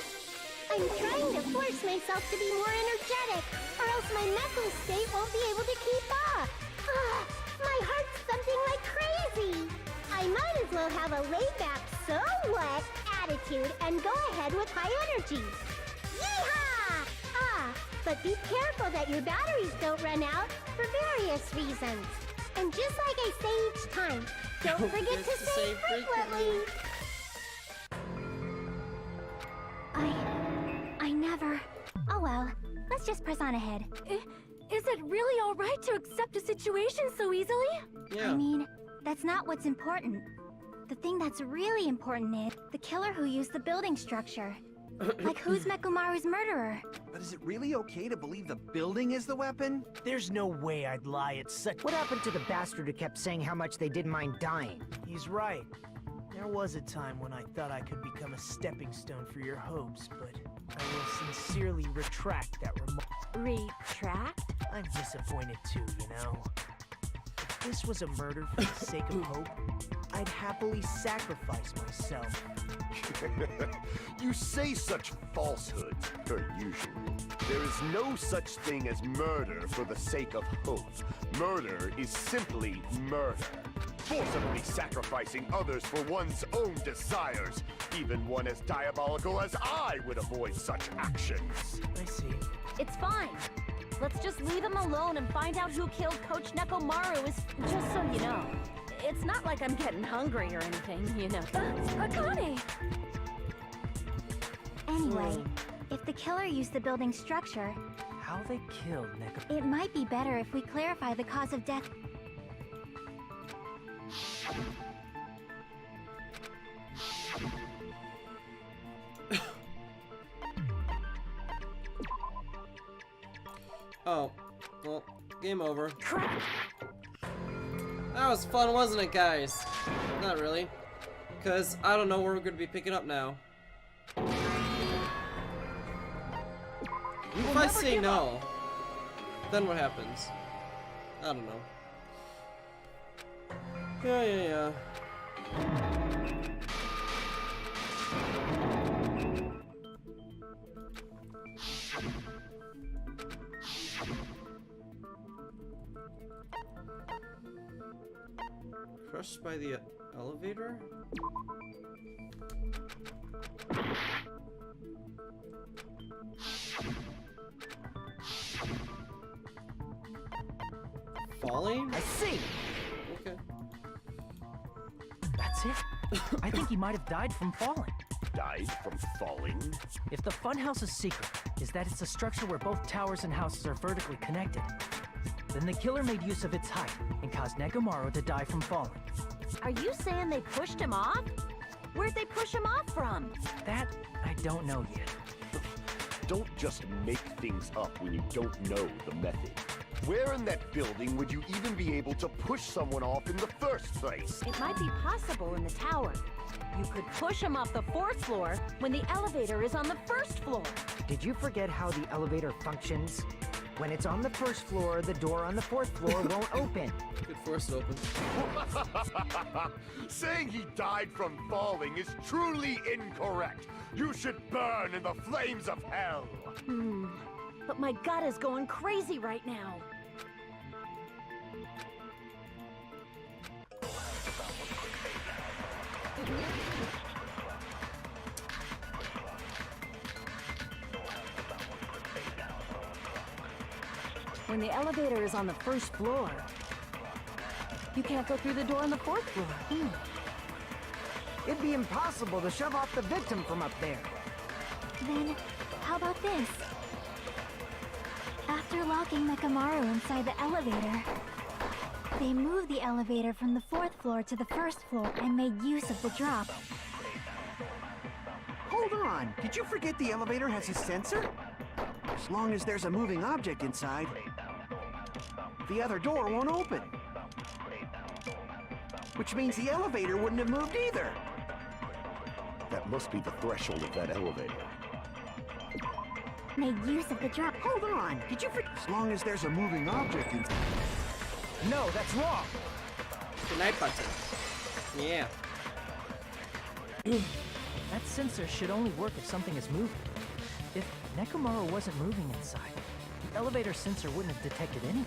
I'm trying to force myself to be more energetic, or else my mental state won't be able to keep up. Ugh, my heart's thumping like crazy. I might as well have a laid-back, so what attitude and go ahead with high energy. Yeehaw! But be careful that your batteries don't run out for various reasons. And just like I say each time, don't forget to say frequently. I never... Oh well, let's just press on ahead. Is it really alright to accept a situation so easily? Yeah. I mean, that's not what's important. The thing that's really important is the killer who used the building structure. Like, who's Mekumaru's murderer? But is it really okay to believe the building is the weapon? There's no way I'd lie at such... What happened to the bastard who kept saying how much they didn't mind dying? He's right. There was a time when I thought I could become a stepping stone for your hopes, but I will sincerely retract that remark. Retract? I'm disappointed too, you know. If this was a murder for the sake of hope, I'd happily sacrifice myself. You say such falsehoods, per usual. There is no such thing as murder for the sake of hope. Murder is simply murder. Forcibly sacrificing others for one's own desires. Even one as diabolical as I would avoid such actions. I see. It's fine. Let's just leave him alone and find out who killed Coach Nekomaru. Just so you know. It's not like I'm getting hungry or anything, you know. Akane! Anyway, if the killer used the building structure, How they killed Neko... it might be better if we clarify the cause of death. Oh, well, game over. Crap! That was fun, wasn't it, guys? Not really. Because I don't know where we're going to be picking up now. If I say no, then what happens? I don't know. Yeah. Crushed by the elevator? Falling? I see! Okay. That's it? I think he might have died from falling. Died from falling? If the funhouse's secret is that it's a structure where both towers and houses are vertically connected, then the killer made use of its height and caused Nekomaru to die from falling. Are you saying they pushed him off? Where'd they push him off from? That, I don't know yet. Don't just make things up when you don't know the method. Where in that building would you even be able to push someone off in the first place? It might be possible in the tower. You could push him off the 4th floor when the elevator is on the 1st floor. Did you forget how the elevator functions? When it's on the 1st floor, the door on the 4th floor won't open. Could force it open. Saying he died from falling is truly incorrect. You should burn in the flames of hell. but my gut is going crazy right now. When the elevator is on the first floor, you can't go through the door on the fourth floor. It'd be impossible to shove off the victim from up there. Then, how about this? After locking Nekamaru inside the elevator, they moved the elevator from the fourth floor to the first floor and made use of the drop. Hold on, did you forget the elevator has a sensor? As long as there's a moving object inside, the other door won't open. Which means the elevator wouldn't have moved either. That must be the threshold of that elevator. Made use of the drop. Hold on, did you forget? As long as there's a moving object inside. No, that's wrong. The night button. Yeah. That sensor should only work if something is moving. If Nekamaru wasn't moving inside, the elevator sensor wouldn't have detected anything.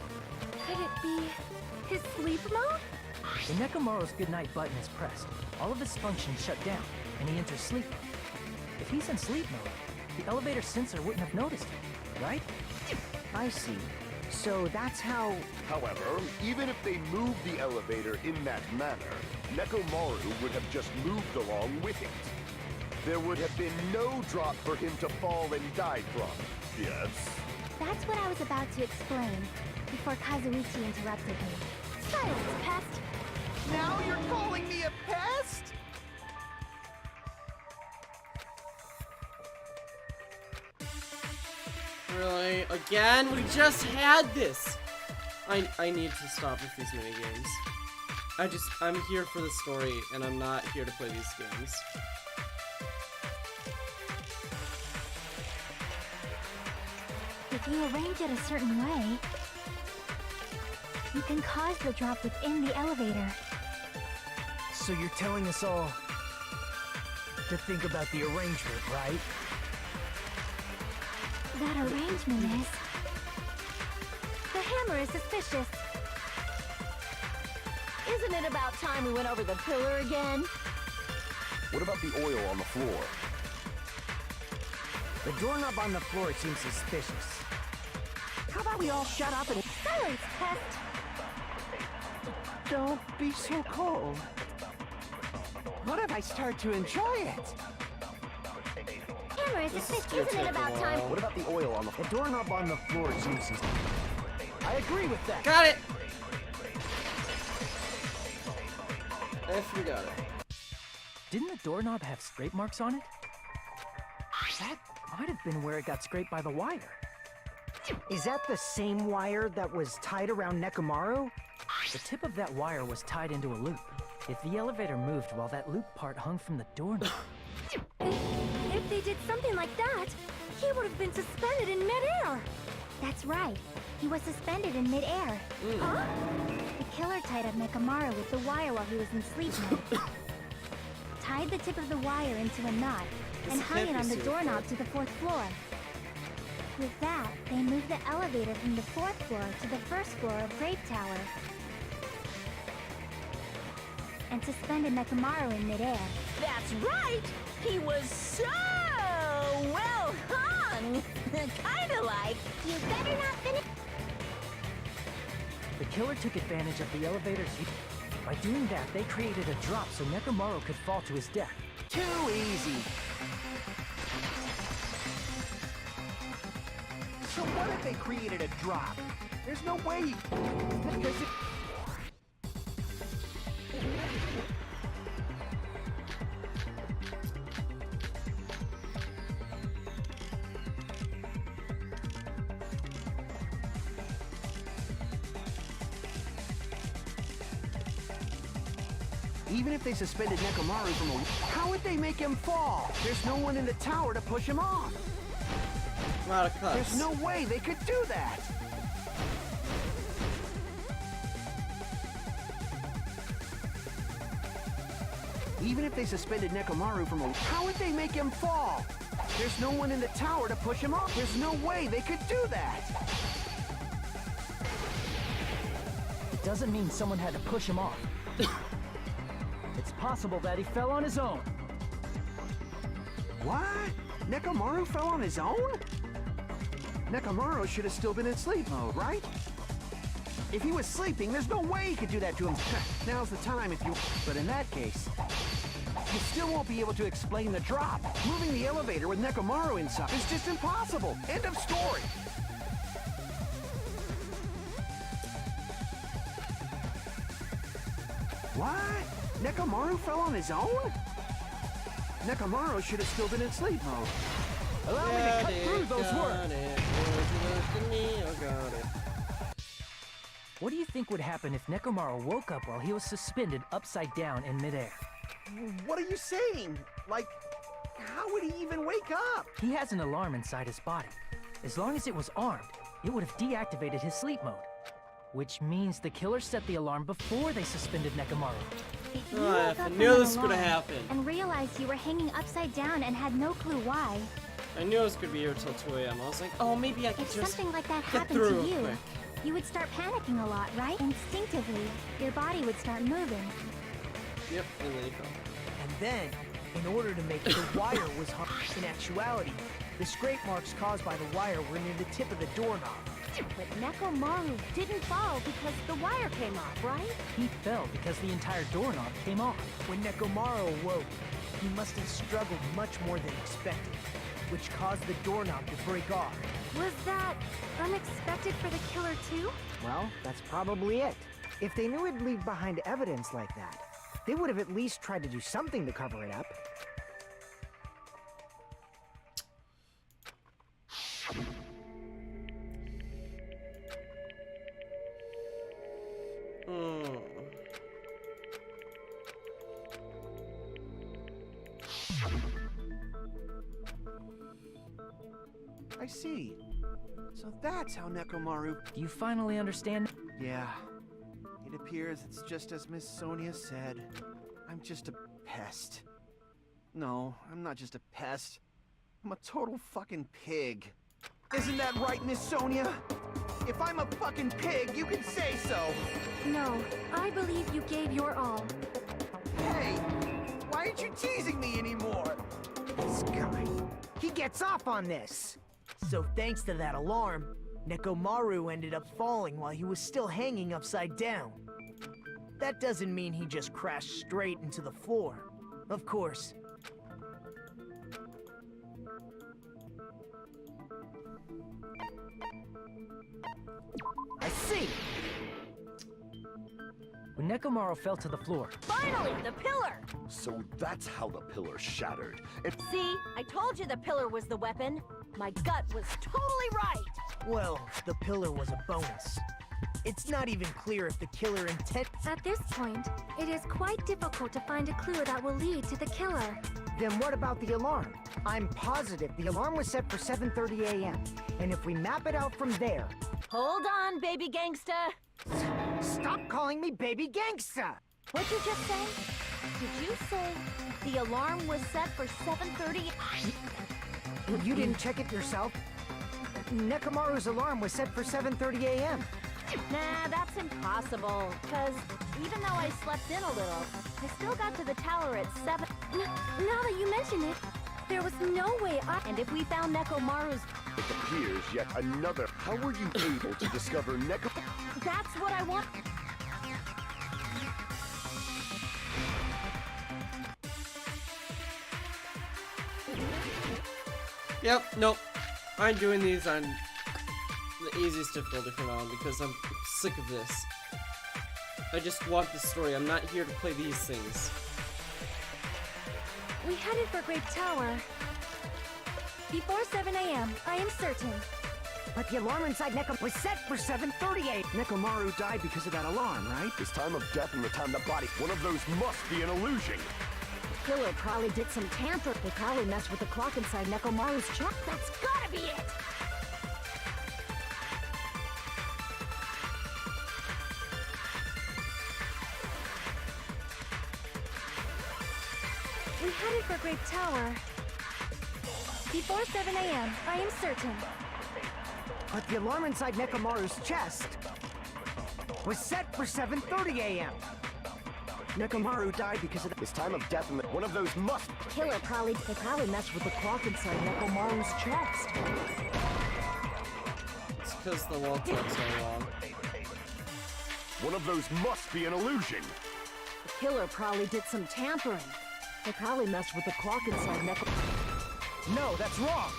Could it be his sleep mode? When Nekamaru's goodnight button is pressed, all of his functions shut down, and he enters sleep mode. If he's in sleep mode, the elevator sensor wouldn't have noticed him, right? I see. So that's how... However, even if they moved the elevator in that manner, Nekomaru would have just moved along with it. There would have been no drop for him to fall and die from. Yes? That's what I was about to explain before Kazuichi interrupted me. Silence, pest! Now you're calling me a pest? Really? Again? We just had this! I need to stop with these minigames. I'm here for the story, and I'm not here to play these games. If you arrange it a certain way, you can cause the drop within the elevator. So you're telling us all to think about the arrangement, right? That arrangement is... The hammer is suspicious. Isn't it about time we went over the pillar again? What about the oil on the floor? The doorknob on the floor seems suspicious. How about we all shut up and... Silence, pest! Don't be so cold. What if I start to enjoy it? Hammer is This is suspicious. gonna Isn't it take a about time? while. What about the oil on the The doorknob on the floor seems suspicious. I agree with that. Got it! If we got it. Didn't the doorknob have scrape marks on it? That might have been where it got scraped by the wire. Is that the same wire that was tied around Nekamaru? The tip of that wire was tied into a loop. If the elevator moved while that loop part hung from the doorknob, If they did something like that, he would have been suspended in midair. That's right. He was suspended in midair. Huh? The killer tied up Nekamaru with the wire while he was in sleep mode. Tied the tip of the wire into a knot This and hung can't it be on the safe, doorknob right? to the fourth floor. With that, they moved the elevator from the fourth floor to the first floor of Grape Tower. And suspended Nekamaru in midair. That's right! He was so well hung! Kinda like... You better not finish. the killer took advantage of the elevator's use. By doing that, they created a drop so Nekamaru could fall to his death. Too easy. So what if they created a drop? There's no way you... Because it... Even if they suspended Nekamaru from a... How would they make him fall? There's no one in the tower to push him off. A lot of cuts. There's no way they could do that. Even if they suspended Nekamaru from a... How would they make him fall? There's no one in the tower to push him off. There's no way they could do that. It doesn't mean someone had to push him off. It's possible that he fell on his own. What? Nekomaru fell on his own? Nekomaru should have still been in sleep mode, right? If he was sleeping, there's no way he could do that to him. Now's the time if you... But in that case, you still won't be able to explain the drop. Moving the elevator with Nekomaru inside is just impossible. End of story. What? Nekomaru fell on his own? Nekomaru should have still been in sleep mode. Allow me to cut through those words. What do you think would happen if Nekomaru woke up while he was suspended upside down in midair? What are you saying? Like, how would he even wake up? He has an alarm inside his body. As long as it was armed, it would have deactivated his sleep mode. Which means the killer set the alarm before they suspended Nekomaru. If you I woke up knew from this an could alarm happen. and realized you were hanging upside down and had no clue why, I knew it was gonna be here till 2 a.m. I was like, oh, maybe I could if just something like that get happened through to you, quick. you would start panicking a lot, right? Instinctively, your body would start moving. Yep, and there you go. And then, in order to make the wire was hard, in actuality, the scrape marks caused by the wire were near the tip of the doorknob. But Nekomaru didn't fall because the wire came off, right? He fell because the entire doorknob came off. When Nekomaru awoke, he must have struggled much more than expected, which caused the doorknob to break off. Was that unexpected for the killer too? Well, that's probably it. If they knew it'd leave behind evidence like that, they would have at least tried to do something to cover it up. I see. So that's how Nekomaru... Do you finally understand? Yeah. It appears it's just as Miss Sonia said. I'm just a pest. No, I'm not just a pest. I'm a total fucking pig. Isn't that right, Miss Sonia? If I'm a fucking pig, you can say so. No, I believe you gave your all. Hey, why aren't you teasing me anymore? This guy, he gets off on this. So thanks to that alarm, Nekomaru ended up falling while he was still hanging upside down. That doesn't mean he just crashed straight into the floor. Of course. I see. When Nekomaru fell to the floor, Finally, the pillar! So that's how the pillar shattered. And See, I told you the pillar was the weapon. My gut was totally right. Well, the pillar was a bonus. It's not even clear if the killer intent... At this point, it is quite difficult to find a clue that will lead to the killer. Then what about the alarm? I'm positive the alarm was set for 7:30 a.m. And if we map it out from there... Hold on, baby gangsta. Stop calling me baby gangsta! What'd you just say? Did you say the alarm was set for 7:30? You didn't check it yourself? Nekomaru's alarm was set for 7:30 a.m. Nah, that's impossible. Because even though I slept in a little, I still got to the tower at 7. Now that you mention it, there was no way I... And if we found Nekomaru's... it appears yet another. How were you able to discover Neko? That's what I want. Yep, nope. I'm doing these on the easiest difficulty for now because I'm sick of this. I just want the story. I'm not here to play these things. We headed for Grape Tower. Before 7 a.m., I am certain. But the alarm inside Neko was set for 7:30 a.m. Nekomaru died because of that alarm, right? His time of death and the time the body. One of those must be an illusion. The killer probably did some tamper. They probably messed with the clock inside Nekomaru's chest. That's gotta be it! We headed for Grape Tower. Before 7 a.m., I am certain. But the alarm inside Nekomaru's chest was set for 7:30 a.m. Nekomaru died because of His time of death and one of those must... Killer probably messed with the clock inside Nekomaru's chest. It's because the wall clock's so long. One of those must be an illusion. The killer probably did some tampering. They probably messed with the clock inside Nekomaru. No, that's wrong.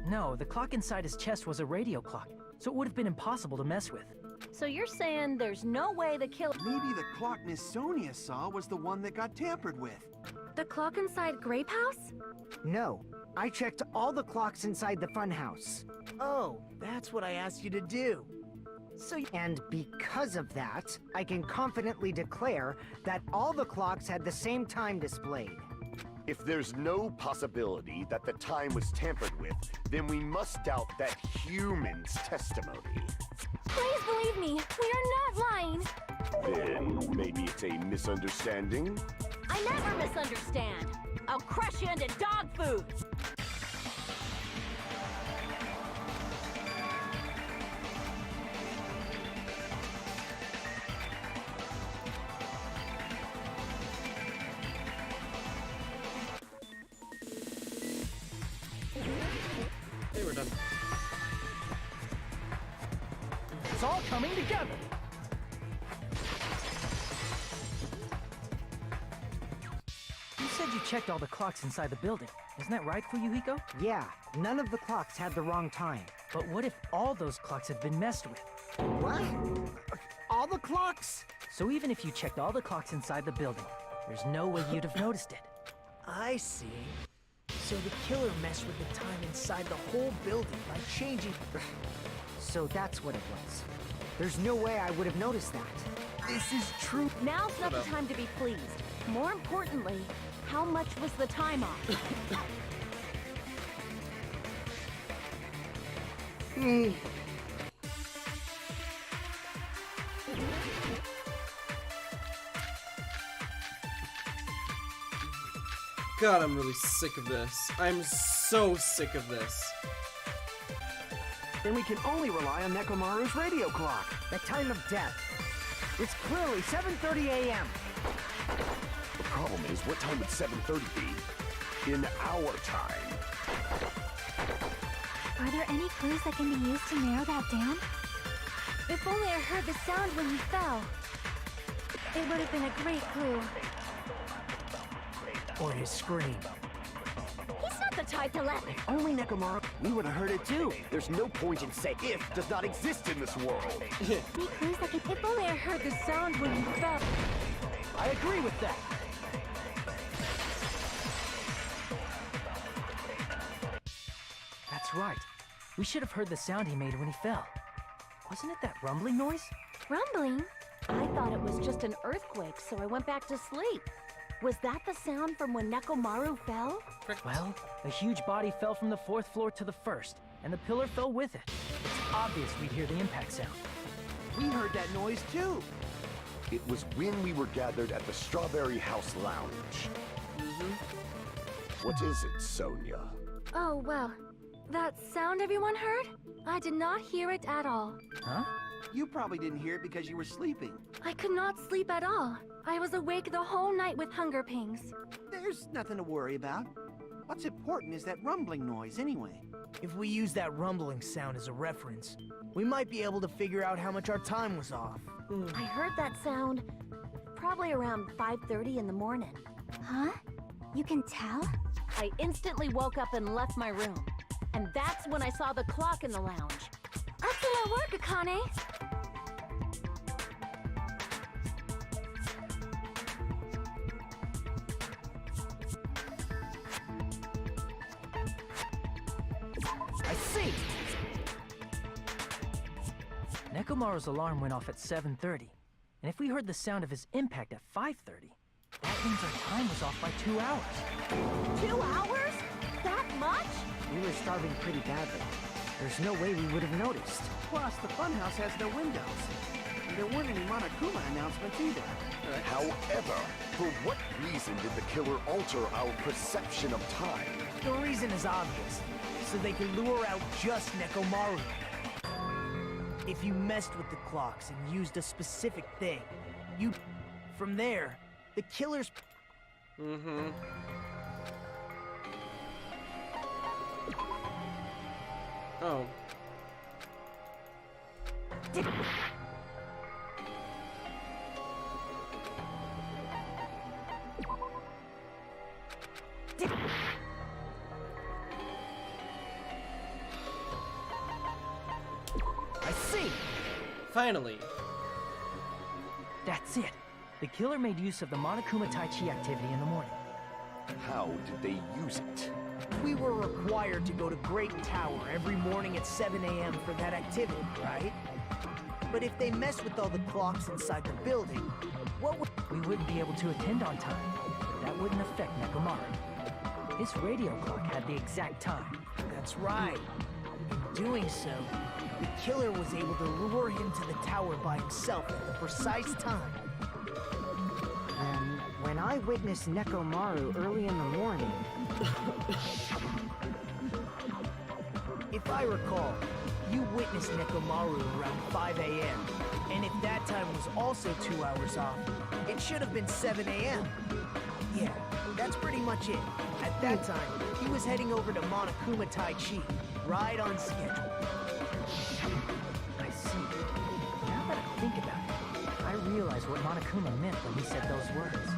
No, the clock inside his chest was a radio clock, so it would have been impossible to mess with. So you're saying there's no way the killer... Maybe the clock Miss Sonia saw was the one that got tampered with. The clock inside Grape House? No, I checked all the clocks inside the funhouse. Oh, that's what I asked you to do. And because of that, I can confidently declare that all the clocks had the same time displayed. If there's no possibility that the time was tampered with, then we must doubt that human's testimony. Please believe me, we are not lying. Then maybe it's a misunderstanding? I never misunderstand. I'll crush you into dog food. Hey, we're done. It's all coming together. You said you checked all the clocks inside the building. Isn't that right, Fuyuhiko? Yeah, none of the clocks had the wrong time. But what if all those clocks have been messed with? What? All the clocks? So even if you checked all the clocks inside the building, there's no way you'd have noticed it. I see. So the killer messed with the time inside the whole building by changing... So that's what it was. There's no way I would have noticed that. This is true. Now's not the time to be pleased. More importantly, how much was the time off? God, I'm really sick of this. I'm so sick of this. Then we can only rely on Nekomaru's radio clock. The time of death. It's clearly 7:30 a.m. The problem is, what time would 7:30 be? In our time. Are there any clues that can be used to narrow that down? If only I heard the sound when he fell. It would have been a great clue. Or his scream. He's not the type to let... Only Nekomaru. We would have heard it too. There's no point in saying if does not exist in this world. Any clues that can... If only I heard the sound when he fell. I agree with that. That's right. We should have heard the sound he made when he fell. Wasn't it that rumbling noise? Rumbling? I thought it was just an earthquake, so I went back to sleep. Was that the sound from when Nekomaru fell? Well, a huge body fell from the 4th floor to the 1st, and the pillar fell with it. It's obvious we'd hear the impact sound. We heard that noise too. It was when we were gathered at the Strawberry House Lounge. What is it, Sonia? Oh, well. That sound everyone heard? I did not hear it at all. Huh? You probably didn't hear it because you were sleeping. I could not sleep at all. I was awake the whole night with hunger pangs. There's nothing to worry about. What's important is that rumbling noise anyway. If we use that rumbling sound as a reference, we might be able to figure out how much our time was off. I heard that sound probably around 5:30 in the morning. Huh? You can tell? I instantly woke up and left my room. And that's when I saw the clock in the lounge. Excellent work, Akane! I see! Nekomaru's alarm went off at 7:30. And if we heard the sound of his impact at 5:30, that means our time was off by 2 hours. 2 hours? That much? We were starving pretty badly. There's no way we would have noticed. Plus, the funhouse has no windows. There weren't any Monokuma announcements either. However, for what reason did the killer alter our perception of time? The reason is obvious. So they can lure out just Nekomaru. If you messed with the clocks and used a specific thing, you... From there, the killer's... Mm-hmm. Oh. I see! Finally. That's it. The killer made use of the Monokuma Tai Chi activity in the morning. How did they use it? We were required to go to Great Tower every morning at 7 a.m. for that activity, right? But if they mess with all the clocks inside the building, what would... We wouldn't be able to attend on time, but that wouldn't affect Nekomaru. His radio clock had the exact time. That's right. In doing so, the killer was able to lure him to the tower by himself at the precise time. And when I witnessed Nekomaru early in the morning... If I recall, you witnessed Nekomaru around 5 a.m. And if that time was also 2 hours off, it should have been 7 a.m. Yeah, that's pretty much it. At that time, he was heading over to Monokuma Tai Chi, right on schedule. I see. Now that I think about it, I realize what Monokuma meant when he said those words.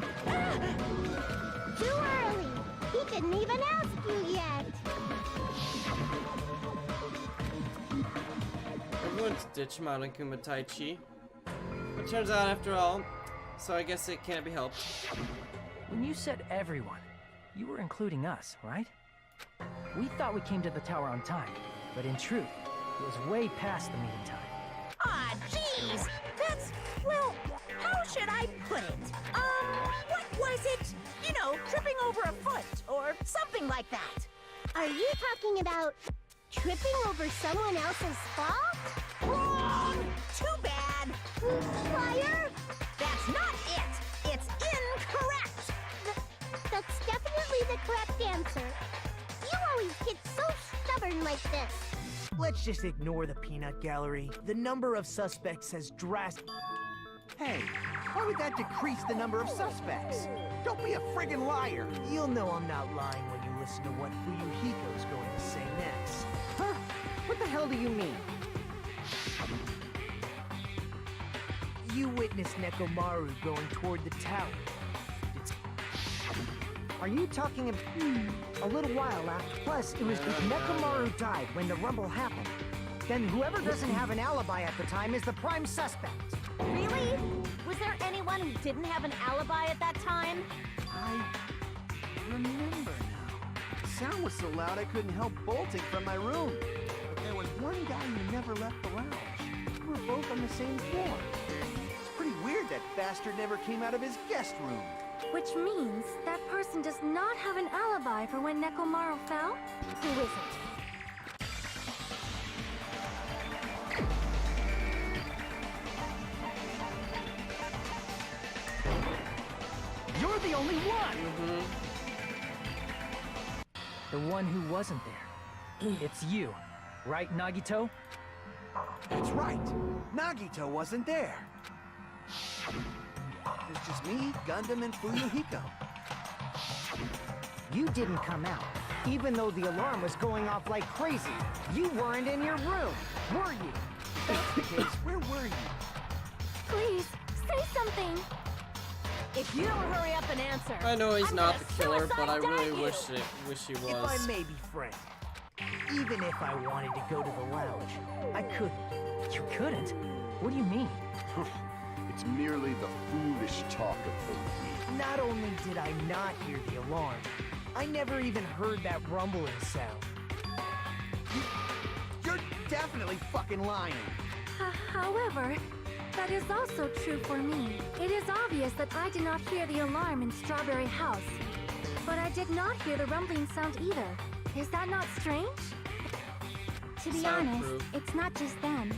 Too early! He didn't even ask you yet! Everyone's ditched Monokuma Tai Chi. It turns out, after all, so I guess it can't be helped. When you said everyone, you were including us, right? We thought we came to the tower on time, but in truth, it was way past the meeting time. Ah, jeez! That's, well, how should I put it? What was it? You know, tripping over a foot, or something like that. Are you talking about tripping over someone else's fault? Wrong! Too bad! Liar! That's not it! It's incorrect! That's definitely the correct answer. You always get so stubborn like this. Let's just ignore the peanut gallery. The number of suspects has drastically... Hey, why would that decrease the number of suspects? Don't be a friggin' liar! You'll know I'm not lying when you listen to what Fuyuhiko's going to say next. Huh? What the hell do you mean? You witnessed Nekomaru going toward the tower. Are you talking a little while after? Plus, it was if Nekomaru died when the rumble happened. Then whoever doesn't have an alibi at the time is the prime suspect. Really? Was there anyone who didn't have an alibi at that time? I remember now. The sound was so loud I couldn't help bolting from my room. But there was one guy who never left the lounge. We were both on the same floor. It's pretty weird that bastard never came out of his guest room. Which means that person does not have an alibi for when Nekomaru fell? Who is it? You're the only one! The one who wasn't there. It's you, right, Nagito? That's right. Nagito wasn't there. It's just me, Gundam, and Fuyuhiko. You didn't come out, even though the alarm was going off like crazy. You weren't in your room, were you? That's the case. Where were you? Please, say something! If you don't hurry up and answer, I know he's I'm not gonna the killer, but I suicide really dive you. wish he was. If I may be frank, even if I wanted to go to the lounge, I couldn't. You couldn't? What do you mean? It's merely the foolish talk of the weak. Not only did I not hear the alarm, I never even heard that rumbling sound. You're definitely fucking lying. However, that is also true for me. It is obvious that I did not hear the alarm in Strawberry House. But I did not hear the rumbling sound either. Is that not strange? To be Soundproof. honest, it's not just them.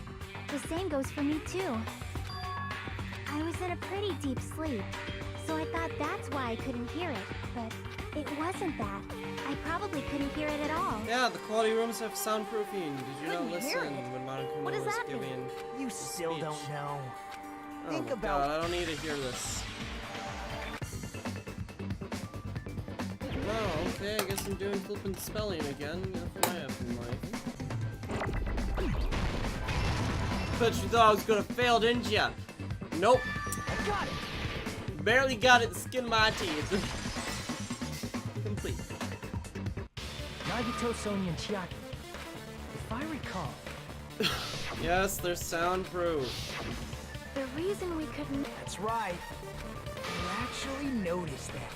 The same goes for me too. I was in a pretty deep sleep, so I thought that's why I couldn't hear it, but it wasn't that. I probably couldn't hear it at all. Yeah, the quality rooms have soundproofing. Did you not Couldn't listen hear it? when Monokuma What does was that mean? giving You his still speech? don't know. Oh Think my about- God, I don't need to hear this. Oh, okay, I guess I'm doing flippin' spelling again. Nothing I have in life. Bet you thought I was gonna fail, didn't ya? Nope. I got it! Barely got it, the skin of my teeth. Complete. Nagito, Sonia, and Chiaki. If I recall, Yes, they're soundproof. The reason we couldn't... That's right. You actually noticed that.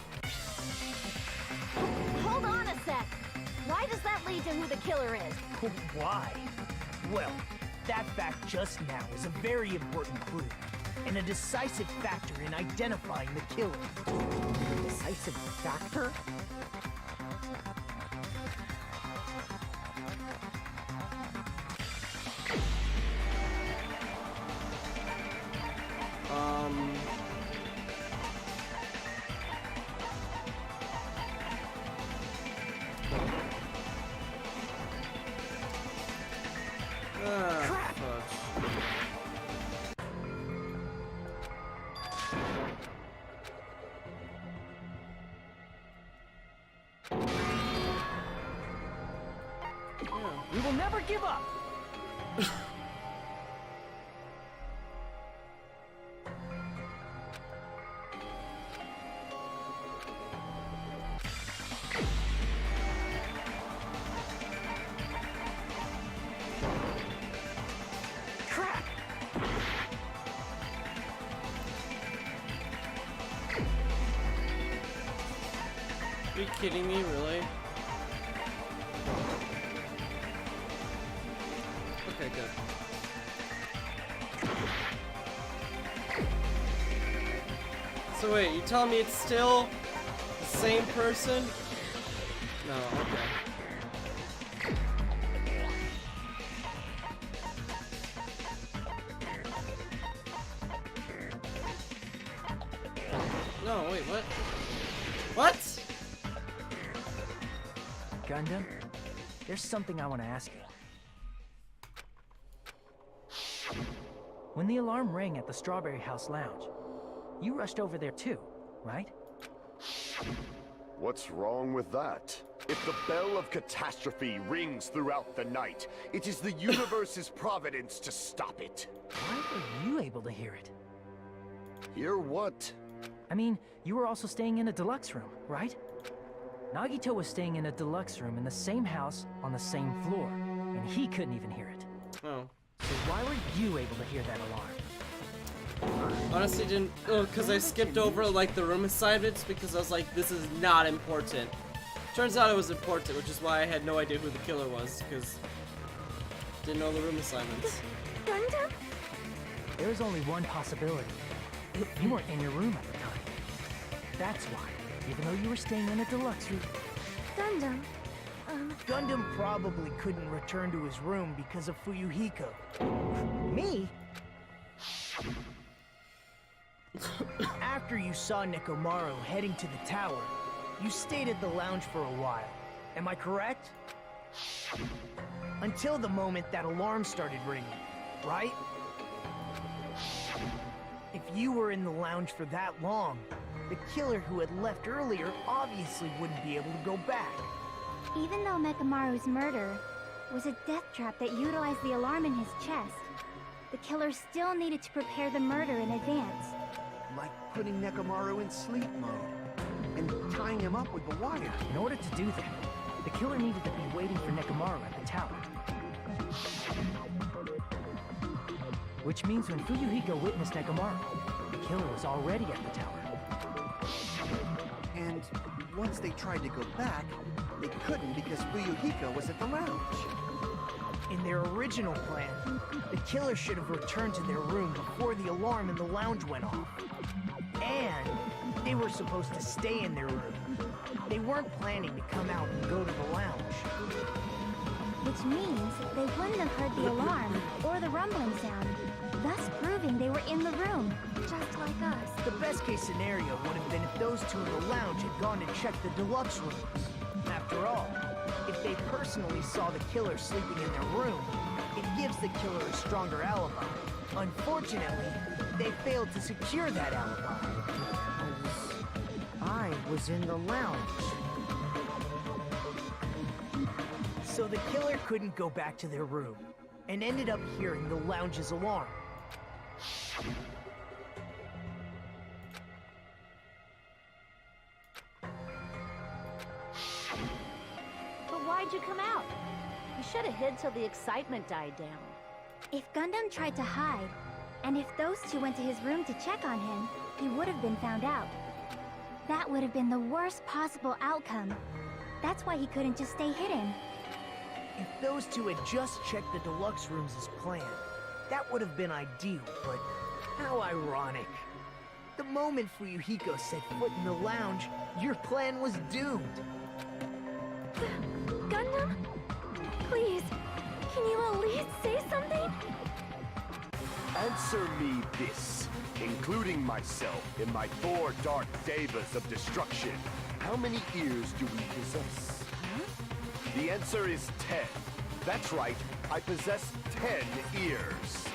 Hold on a sec. Why does that lead to who the killer is? Why? Well, that fact just now is a very important clue, and a decisive factor in identifying the killer. Decisive factor? Fudge. Yeah. We will never give up! Crap! Are you kidding me, really? Okay, good. So wait, you telling me it's still the same person? No, okay. No, wait, what? What? Gundam, there's something I want to ask you. When the alarm rang at the Strawberry House Lounge, you rushed over there too, right? What's wrong with that? If the bell of catastrophe rings throughout the night, it is the universe's providence to stop it. Why were you able to hear it? Hear what? I mean, you were also staying in a deluxe room, right? Nagito was staying in a deluxe room in the same house on the same floor, and he couldn't even hear it. Oh. So why were you able to hear that alarm? Honestly didn't, because I skipped over like the room assignments because I was like, this is not important. Turns out it was important, which is why I had no idea who the killer was, because didn't know the room assignments. Gundam? There was only one possibility. You weren't in your room at the time. That's why, even though you were staying in a deluxe room. Gundam. Gundam probably couldn't return to his room because of Fuyuhiko. Me? After you saw Nekomaru heading to the tower, you stayed at the lounge for a while. Am I correct? Until the moment that alarm started ringing, right? If you were in the lounge for that long, the killer who had left earlier obviously wouldn't be able to go back. Even though Mekamaru's murder was a death trap that utilized the alarm in his chest, the killer still needed to prepare the murder in advance. Like putting Nekomaru in sleep mode and tying him up with the wire. In order to do that, the killer needed to be waiting for Nekomaru at the tower. Which means when Fuyuhiko witnessed Nekomaru, the killer was already at the tower. And once they tried to go back, they couldn't because Fuyuhiko was at the lounge. In their original plan, the killer should have returned to their room before the alarm in the lounge went off. And they were supposed to stay in their room. They weren't planning to come out and go to the lounge. Which means they wouldn't have heard the alarm or the rumbling sound, thus proving they were in the room, just like us. The best case scenario would have been if those two in the lounge had gone to check the deluxe rooms. After all, if they personally saw the killer sleeping in their room, it gives the killer a stronger alibi. Unfortunately, they failed to secure that alibi. I was in the lounge. So the killer couldn't go back to their room, and ended up hearing the lounge's alarm. But why'd you come out? You should have hid till the excitement died down. If Gundam tried to hide, and if those two went to his room to check on him, he would have been found out. That would have been the worst possible outcome. That's why he couldn't just stay hidden. If those two had just checked the deluxe rooms as planned, that would have been ideal, but how ironic. The moment Fuyuhiko set foot in the lounge, your plan was doomed. Gundam? Please, can you at least say something? Answer me this, including myself in my 4 dark devas of destruction. How many ears do we possess? The answer is 10. That's right, I possess 10 ears.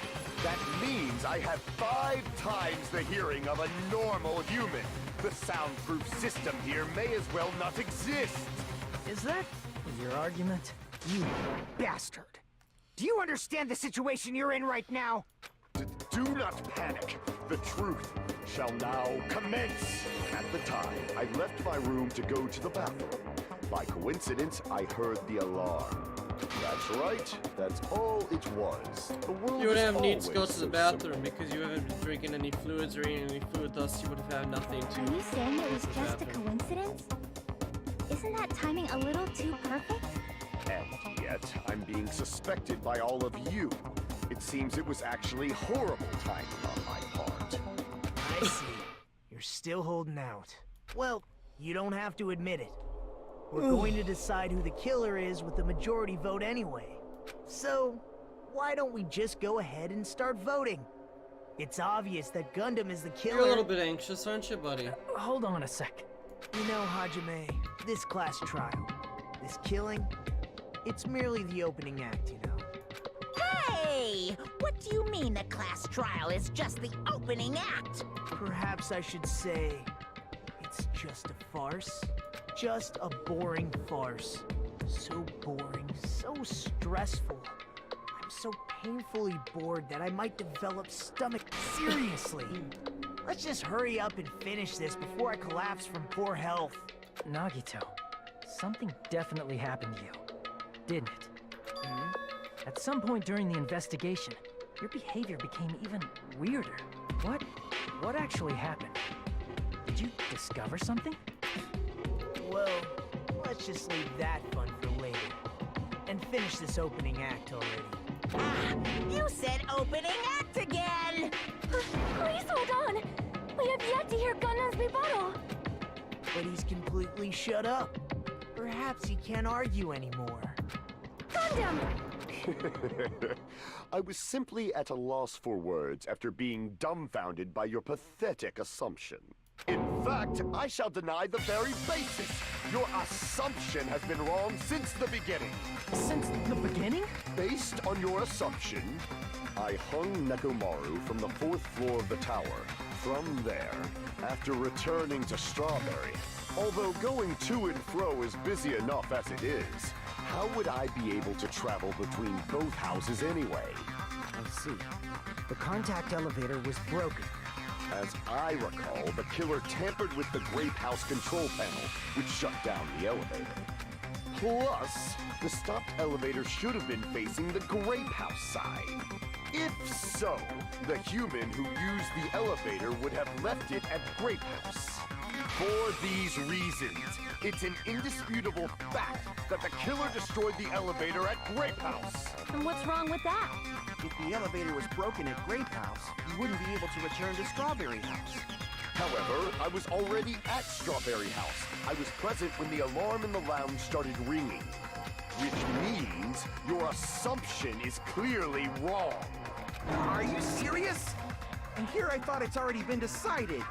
That means I have 5 times the hearing of a normal human. The soundproof system here may as well not exist. Is that your argument? You bastard! Do you understand the situation you're in right now? Do not panic. The truth shall now commence. At the time, I left my room to go to the bathroom. By coincidence, I heard the alarm. That's right. That's all it was. The world You would is have need to go always to the so bathroom simple. because you haven't been drinking any fluids or eating any food, thus you would have had nothing to. Are you saying it was go to the just a bathroom. coincidence? Isn't that timing a little too perfect? And yet, I'm being suspected by all of you. It seems it was actually horrible timing on my part. I see. You're still holding out. Well, you don't have to admit it. We're going to decide who the killer is with the majority vote anyway. So, why don't we just go ahead and start voting? It's obvious that Gundam is the killer. You're a little bit anxious, aren't you, buddy? Hold on a sec. You know, Hajime, this class trial, this killing, it's merely the opening act, you know. Hey! What do you mean the class trial is just the opening act? Perhaps I should say, it's just a farce. Just a boring farce. So boring, so stressful. I'm so painfully bored that I might develop stomach. Seriously. Let's just hurry up and finish this before I collapse from poor health. Nagito, something definitely happened to you, didn't it? At some point during the investigation, your behavior became even weirder. What actually happened? Did you discover something? Well, let's just leave that fun for later. And finish this opening act already. Ah, you said opening act again! Please hold on! We have yet to hear Gundam's rebuttal! But he's completely shut up. Perhaps he can't argue anymore. Gundam! I was simply at a loss for words after being dumbfounded by your pathetic assumption. In fact, I shall deny the very basis. Your assumption has been wrong since the beginning. Since the beginning? Based on your assumption, I hung Nekomaru from the 4th floor of the tower. From there, after returning to Strawberry, although going to and fro is busy enough as it is, how would I be able to travel between both houses anyway? I see. The contact elevator was broken. As I recall, the killer tampered with the Grape House control panel, which shut down the elevator. Plus, the stopped elevator should have been facing the Grape House side. If so, the human who used the elevator would have left it at Grape House. For these reasons, it's an indisputable fact that the killer destroyed the elevator at Grape House. And what's wrong with that? If the elevator was broken at Grape House, you wouldn't be able to return to Strawberry House. However, I was already at Strawberry House. I was present when the alarm in the lounge started ringing. Which means your assumption is clearly wrong. Are you serious? And here I thought it's already been decided.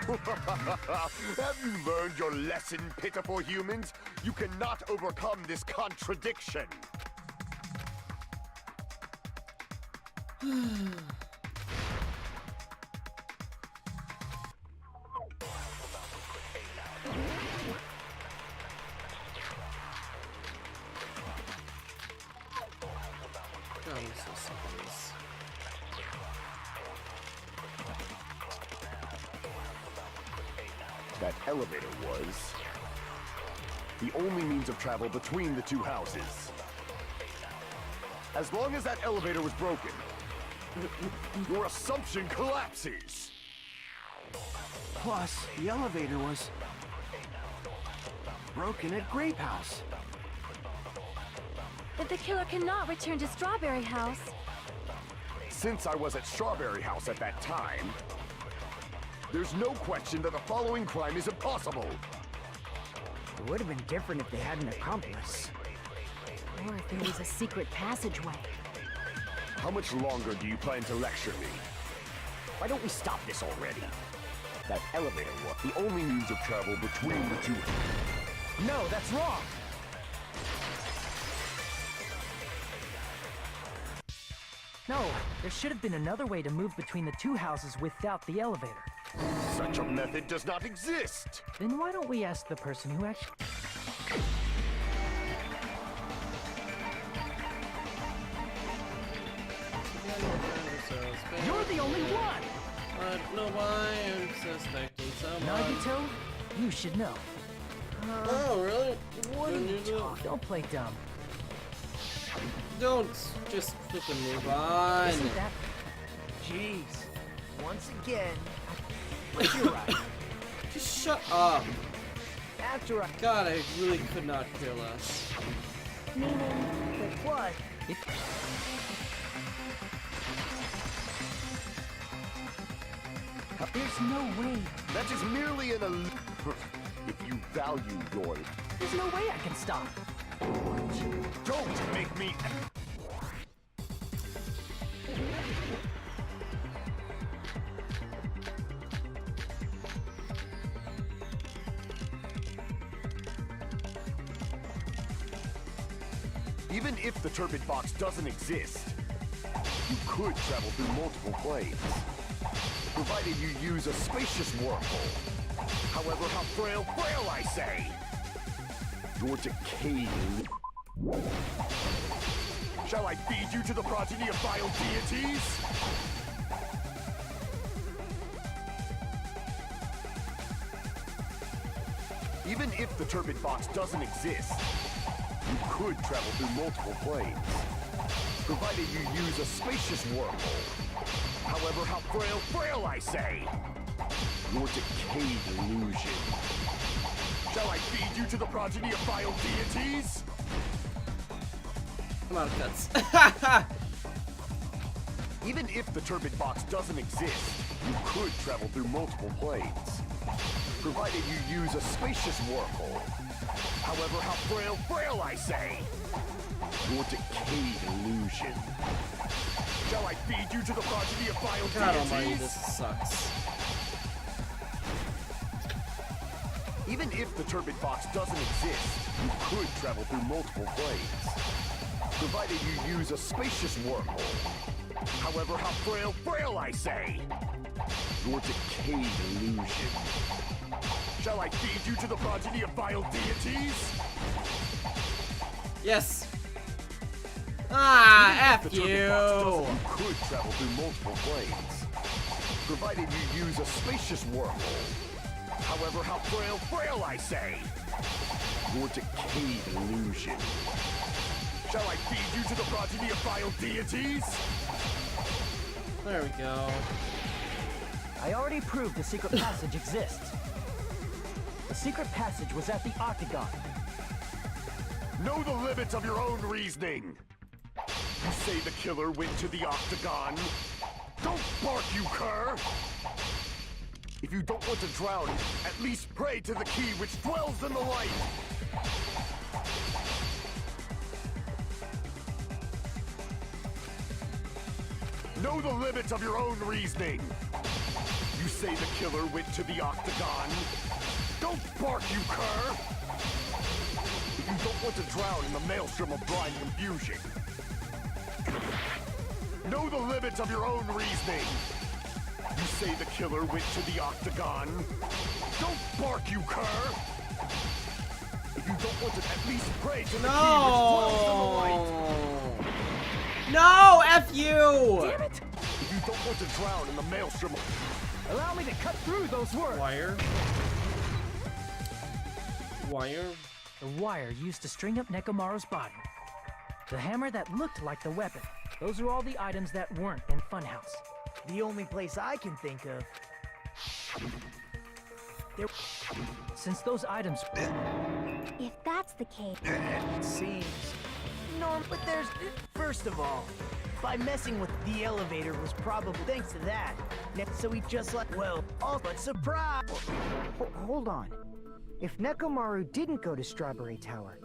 Have you learned your lesson, pitiful humans? You cannot overcome this contradiction. God, I'm so sick of this. That elevator was the only means of travel between the two houses. As long as that elevator was broken, your assumption collapses. Plus, the elevator was broken at Grape House. If the killer cannot return to Strawberry House, Since I was at Strawberry House at that time, there's no question that the following crime is impossible. It would have been different if they had an accomplice. Or if there was a secret passageway. How much longer do you plan to lecture me? Why don't we stop this already? That elevator was the only means of travel between the two. No, that's wrong! No, there should have been another way to move between the two houses without the elevator. Such a method does not exist. Then why don't we ask the person who actually... You're the only one! I don't know why I'm suspecting someone. Nagito, you should know. Oh, really? What are Then you you do- talking? Don't play dumb. Don't just flipping move on. Isn't that... Jeez. Once again. But you're right. Just shut up. After I... God, I really could not care less. Meaning that what? There's no way. That is merely an if you value your... There's no way I can stop. Don't make me... Even if the turbid box doesn't exist, you could travel through multiple planes, provided you use a spacious wormhole. However, how frail I say! You're decaying. Shall I feed you to the progeny of vile deities? Even if the turbid box doesn't exist, you could travel through multiple planes, provided you use a spacious wormhole. However, how frail I say! Your decayed illusion. Shall I feed you to the progeny of vile deities? I'm out of cuts. Even if the turbid box doesn't exist, you could travel through multiple planes, provided you use a spacious wormhole. However, how frail I say! Your decayed illusion. Shall I feed you to the progeny of vile God almighty, deities? this sucks. Even if the turbid box doesn't exist, you could travel through multiple planes, provided you use a spacious wormhole. However, how frail I say! Your decayed illusion. Shall I feed you to the progeny of vile deities? Yes. Ah, F Even if the turbid box you. doesn't, you could travel through multiple planes, provided you use a spacious wormhole. However, how frail I say! Your decayed illusion. Shall I feed you to the progeny of vile deities? There we go. I already proved the secret passage exists. The secret passage was at the Octagon. Know the limits of your own reasoning! You say the killer went to the Octagon? Don't bark, you cur! If you don't want to drown, at least pray to the key which dwells in the light! Know the limits of your own reasoning. You say the killer went to the octagon. Don't bark, you cur! You don't want to drown in the maelstrom of blind confusion. Know the limits of your own reasoning. You say the killer went to the octagon. Don't bark, you cur! If you don't want to at least pray to the key which dwells in the light. No, F you! Damn it! If you don't want to drown in the maelstrom of... Allow me to cut through those words. Wire. Wire. The wire used to string up Nekomaru's body. The hammer that looked like the weapon. Those are all the items that weren't in Funhouse. The only place I can think of. Since those items... If that's the case, It seems. No, but there's... First of all, by messing with the elevator was probably thanks to that. So he just like, well, all but surprise. Hold on. If Nekomaru didn't go to Strawberry Tower,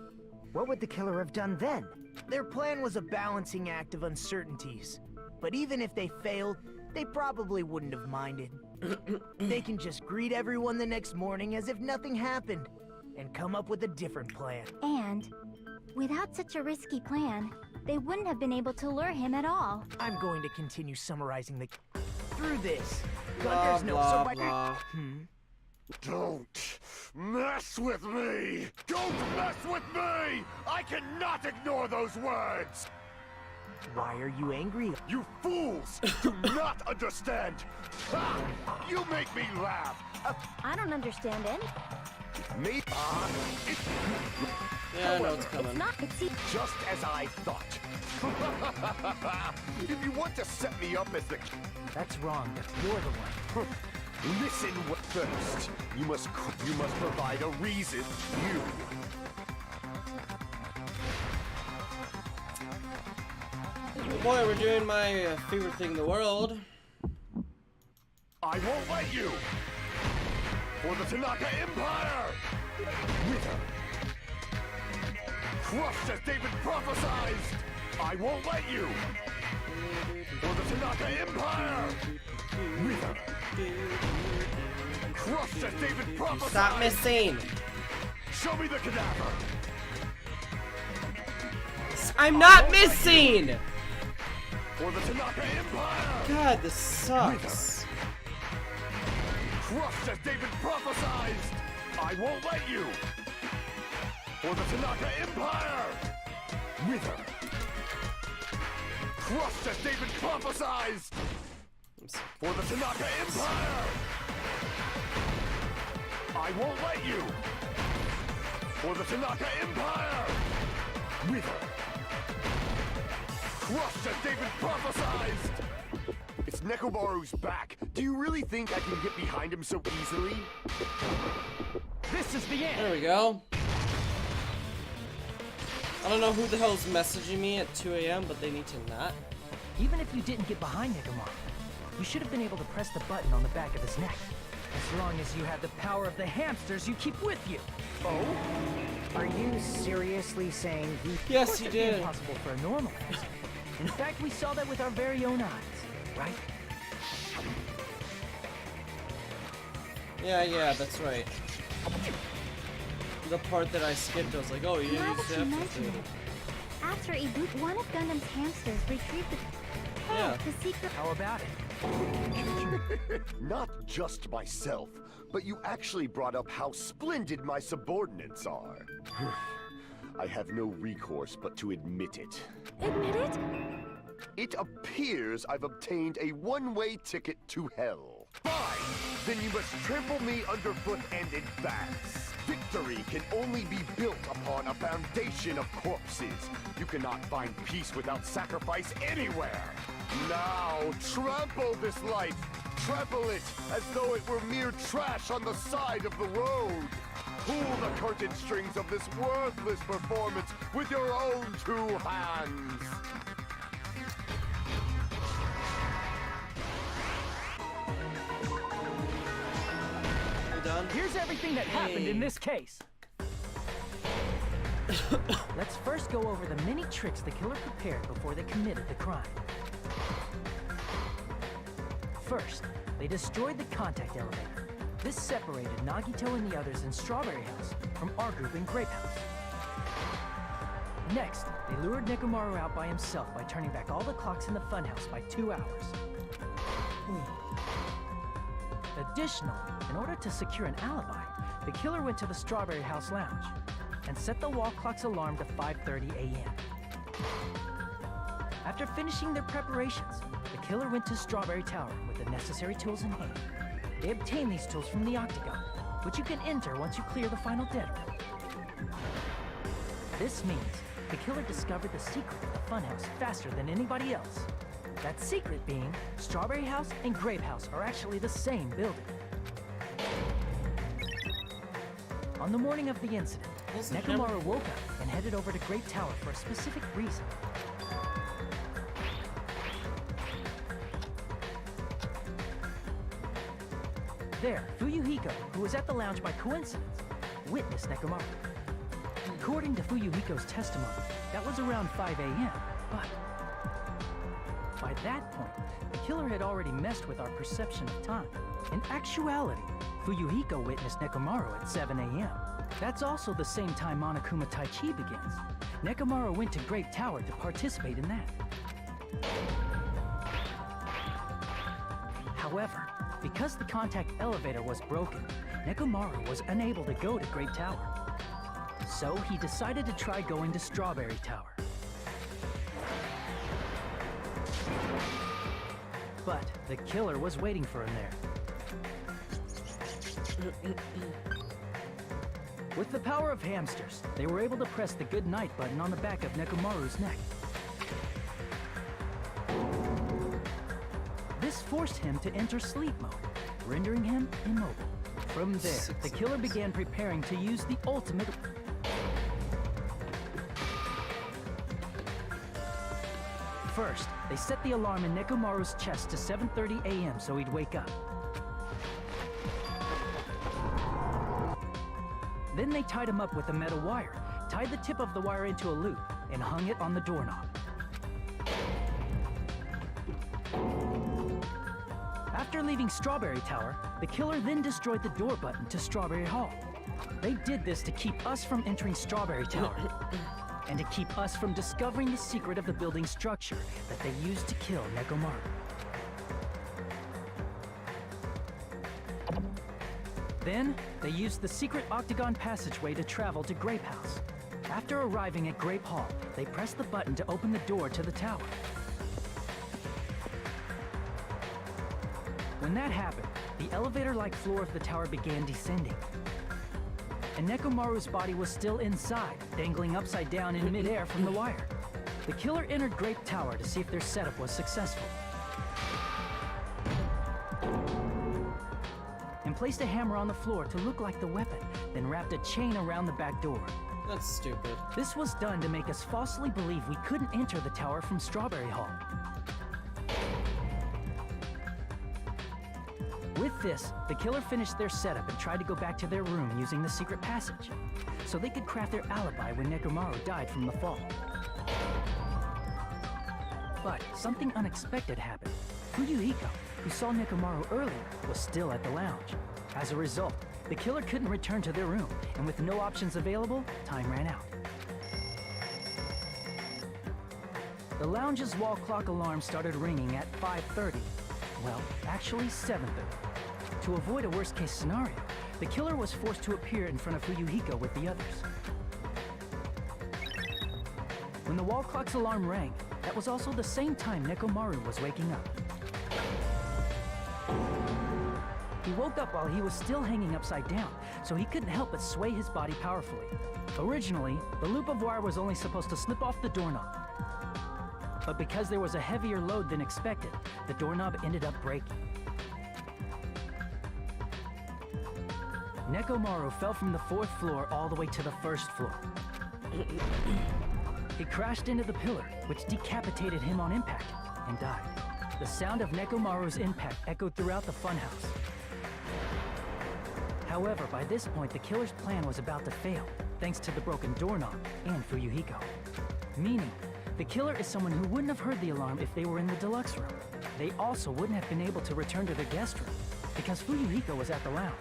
what would the killer have done then? Their plan was a balancing act of uncertainties. But even if they failed, they probably wouldn't have minded. They can just greet everyone the next morning as if nothing happened, and come up with a different plan. and without such a risky plan, they wouldn't have been able to lure him at all. I'm going to continue summarizing the... Through this. But Blah, there's no... blah, so blah. Don't mess with me! Don't mess with me! I cannot ignore those words! Why are you angry? You fools do not understand! Ha! You make me laugh! I don't understand any. Me? Yeah, I know it's coming. Just as I thought. If you want to set me up as the... That's wrong. You're the one. Listen first. You must provide a reason. You. Boy, we're doing my favorite thing in the world. I won't let you. For the Tanaka Empire. Wither. Crushed as David prophesied. I won't let you. For the Tanaka Empire. Wither. Crushed as David prophesied. Stop missing. Show me the cadaver. I'm not missing. For the Tanaka Empire. God, this sucks. Crushed as David prophesied. I won't let you. For the Tanaka Empire. Wither. Crushed as David prophesied. For the Tanaka Empire. I won't let you. For the Tanaka Empire. Wither. Crushed as David prophesied. It's Nekomaru's back. Do you really think I can get behind him so easily? This is the end. There we go. I don't know who the hell's messaging me at 2 a.m., but they need to not. Even if you didn't get behind Nekomaru, you should have been able to press the button on the back of his neck. As long as you have the power of the hamsters you keep with you. Oh? Are you seriously saying he... Yes, he It'd be did. impossible for a normal person. In fact, we saw that with our very own eyes, right? Yeah, that's right. The part that I skipped, I was like, oh, you Now didn't that you have mention to. it, after a boot, one of Gundam's hamsters retrieved the... Yeah. the secret... How about it? Not just myself, but you actually brought up how splendid my subordinates are. I have no recourse but to admit it. Admit it? It appears I've obtained a one-way ticket to hell. Fine! Then you must trample me underfoot and advance. Victory can only be built upon a foundation of corpses. You cannot find peace without sacrifice anywhere. Now, trample this life. Trample it as though it were mere trash on the side of the road. Pull the curtain strings of this worthless performance with your own two hands. You done? Here's everything that happened in this case. Let's first go over the many tricks the killer prepared before they committed the crime. First, they destroyed the contact elevator. This separated Nagito and the others in Strawberry House from our group in Grape House. Next, they lured Nekomaru out by himself by turning back all the clocks in the funhouse by 2 hours. Additionally, in order to secure an alibi, the killer went to the Strawberry House lounge and set the wall clock's alarm to 5:30 a.m. After finishing their preparations, the killer went to Strawberry Tower with the necessary tools in hand. They obtained these tools from the octagon, which you can enter once you clear the final dead room. This means the killer discovered the secret of the funhouse faster than anybody else. That secret being, Strawberry House and Grape House are actually the same building. On the morning of the incident, Nekomaru woke up and headed over to Grape Tower for a specific reason. There, Fuyuhiko, who was at the lounge by coincidence, witnessed Nekomaru. According to Fuyuhiko's testimony, that was around 5 a.m., but by that point, the killer had already messed with our perception of time. In actuality, Fuyuhiko witnessed Nekomaru at 7 a.m. That's also the same time Monokuma Tai Chi begins. Nekomaru went to Grape Tower to participate in that. However, because the contact elevator was broken, Nekomaru was unable to go to Grape Tower. So he decided to try going to Strawberry Tower. But the killer was waiting for him there. With the power of hamsters, they were able to press the good night button on the back of Nekomaru's neck. This forced him to enter sleep mode, rendering him immobile. From there, the killer began preparing to use the ultimate... First, they set the alarm in Nekomaru's chest to 7:30 a.m. so he'd wake up. Then they tied him up with a metal wire, tied the tip of the wire into a loop, and hung it on the doorknob. After leaving Strawberry Tower, the killer then destroyed the door button to Strawberry Hall. They did this to keep us from entering Strawberry Tower, and to keep us from discovering the secret of the building's structure that they used to kill Nekomaru. Then, they used the secret octagon passageway to travel to Grape House. After arriving at Grape Hall, they pressed the button to open the door to the tower. When that happened, the elevator-like floor of the tower began descending. And Nekomaru's body was still inside, dangling upside down in midair from the wire. The killer entered Grape Tower to see if their setup was successful, and placed a hammer on the floor to look like the weapon, then wrapped a chain around the back door. That's stupid. This was done to make us falsely believe we couldn't enter the tower from Strawberry Hall. With this, the killer finished their setup and tried to go back to their room using the secret passage, so they could craft their alibi when Nekomaru died from the fall. But something unexpected happened. Fuyuhiko, who saw Nekomaru earlier, was still at the lounge. As a result, the killer couldn't return to their room, and with no options available, time ran out. The lounge's wall clock alarm started ringing at 5:30. Well, actually 7:30. To avoid a worst-case scenario, the killer was forced to appear in front of Fuyuhiko with the others. When the wall clock's alarm rang, that was also the same time Nekomaru was waking up. He woke up while he was still hanging upside down, so he couldn't help but sway his body powerfully. Originally, the loop of wire was only supposed to slip off the doorknob. But because there was a heavier load than expected, the doorknob ended up breaking. Nekomaru fell from the 4th floor all the way to the 1st floor. He crashed into the pillar, which decapitated him on impact, and died. The sound of Nekomaru's impact echoed throughout the funhouse. However, by this point, the killer's plan was about to fail, thanks to the broken doorknob and Fuyuhiko. Meaning, the killer is someone who wouldn't have heard the alarm if they were in the deluxe room. they also wouldn't have been able to return to their guest room, because Fuyuhiko was at the lounge.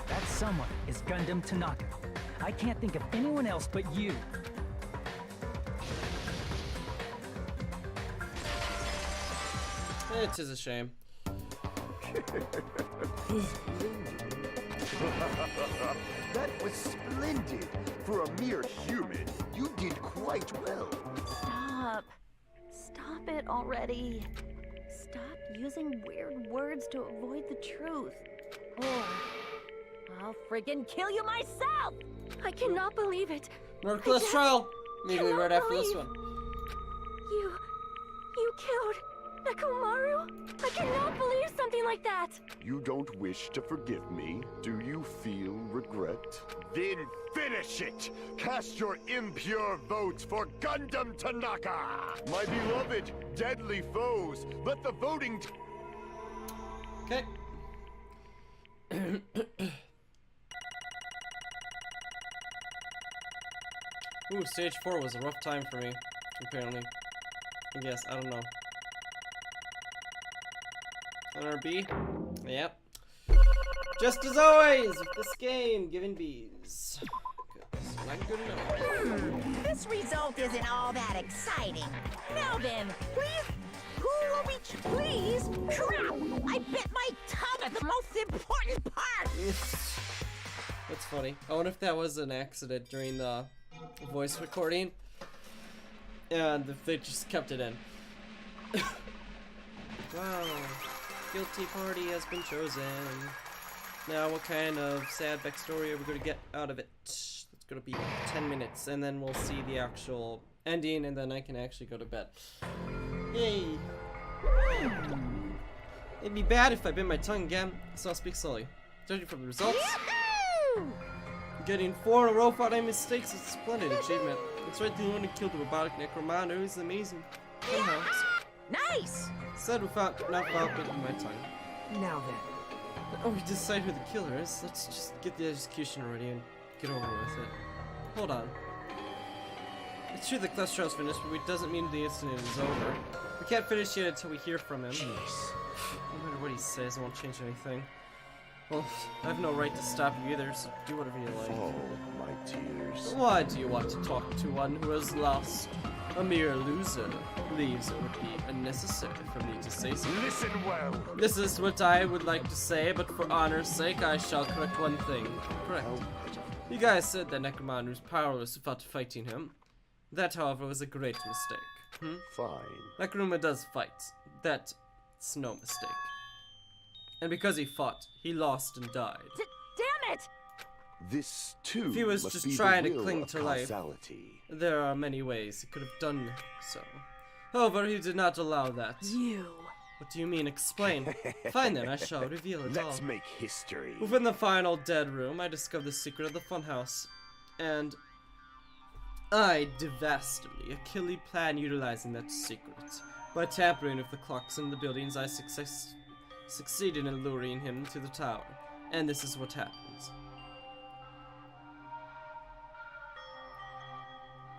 That someone is Gundam Tanaka. I can't think of anyone else but you. It is a shame. That was splendid. For a mere human, you did quite well. Stop. Stop it already. Stop using weird words to avoid the truth. Or I'll friggin' kill you myself! I cannot believe it. North trial. Immediately right after this one. You killed Nekomaru? I cannot believe something like that. You don't wish to forgive me? Do you feel regret? Then finish it! Cast your impure votes for Gundam Tanaka! My beloved, deadly foes, let the voting... Okay. Ooh, stage 4 was a rough time for me, apparently. I guess, I don't know. NRB? Yep. Just as always with this game, giving B's. Good. Not good enough. This result isn't all that exciting. Now then, please, who will be please? Crap! I bit my tongue at the most important part. That's funny. I wonder if that was an accident during the voice recording, and if they just kept it in. Wow. Guilty party has been chosen. Now what kind of sad backstory are we going to get out of it? It's going to be 10 minutes, and then we'll see the actual ending, and then I can actually go to bed. Yay! It'd be bad if I bit my tongue again, so I'll speak slowly. Judging from the results, getting 4 in a row without any mistakes is a splendid achievement. It's right, the one who killed the robotic necromancer is amazing. Somehow. Nice! Said without biting my tongue. Now then. Oh, we decide who the killer is. Let's just get the execution already and get over with it. Hold on. It's true the class trial's finished, but it doesn't mean the incident is over. We can't finish yet until we hear from him. Jeez. No matter what he says, it won't change anything. Well, I have no right to stop you either, so do whatever you like. Oh, my tears. Why do you want to talk to one who has lost? A mere loser. Leaves it would be unnecessary for me to say so. Listen well. This is what I would like to say, but for honor's sake, I shall correct one thing. Correct. You guys said that Nekomaru was powerless without fighting him. That, however, was a great mistake. Fine. Nekomaru does fight. That's no mistake. And because he fought, he lost and died. Damn it! This, too, If he was must just be trying the to will cling of to life, causality. there are many ways he could have done so. However, he did not allow that. You. What do you mean? Explain. Fine then, I shall reveal it all. Let's make history. Within the final dead room, I discovered the secret of the funhouse. And I devastatingly, a killing plan utilizing that secret. By tampering with the clocks in the buildings, I succeeded in luring him to the tower. And this is what happens.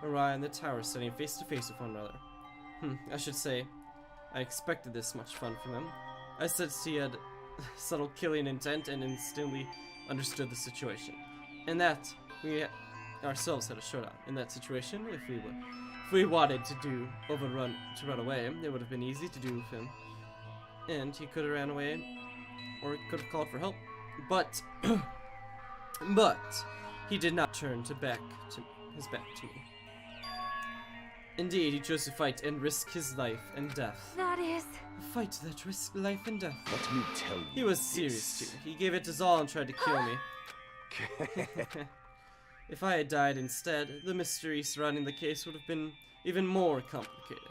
Orion and the tower sitting face to face with one another. I should say, I expected this much fun from him. I sensed he had subtle killing intent and instantly understood the situation. And that we ourselves had a showdown. In that situation, if we wanted to run away, it would have been easy to do with him. And he could have ran away, or he could have called for help. But he did not turn his back to me. Indeed, he chose to fight and risk his life and death. That is... A fight that risked life and death. Let me tell you. He was serious too. He gave it his all and tried to kill me. If I had died instead, the mystery surrounding the case would have been even more complicated.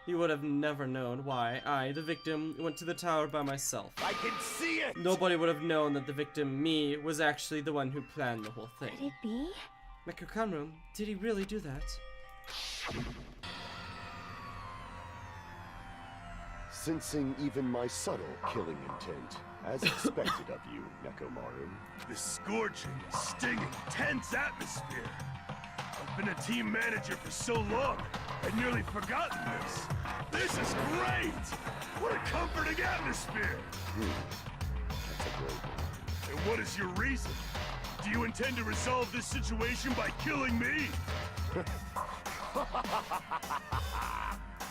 He would have never known why I, the victim, went to the tower by myself. I can see it! Nobody would have known that the victim, me, was actually the one who planned the whole thing. Could it be? Nekomaru, did he really do that? Sensing even my subtle killing intent, as expected of you, Nekomaru. The scorching, stinging, tense atmosphere. A been a team manager for so long, I'd nearly forgotten this. This is great! What a comforting atmosphere! That's a great one. And what is your reason? Do you intend to resolve this situation by killing me?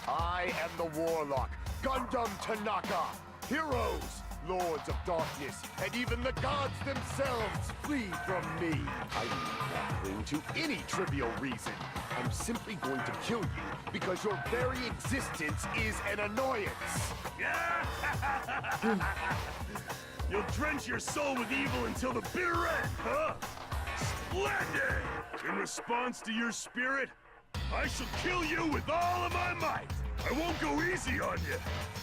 I am the Warlock, Gundam Tanaka. Heroes, Lords of Darkness, and even the gods themselves flee from me. I do not cling to any trivial reason. I'm simply going to kill you because your very existence is an annoyance. You'll drench your soul with evil until the bitter end, huh? Splendid! In response to your spirit, I shall kill you with all of my might. I won't go easy on you.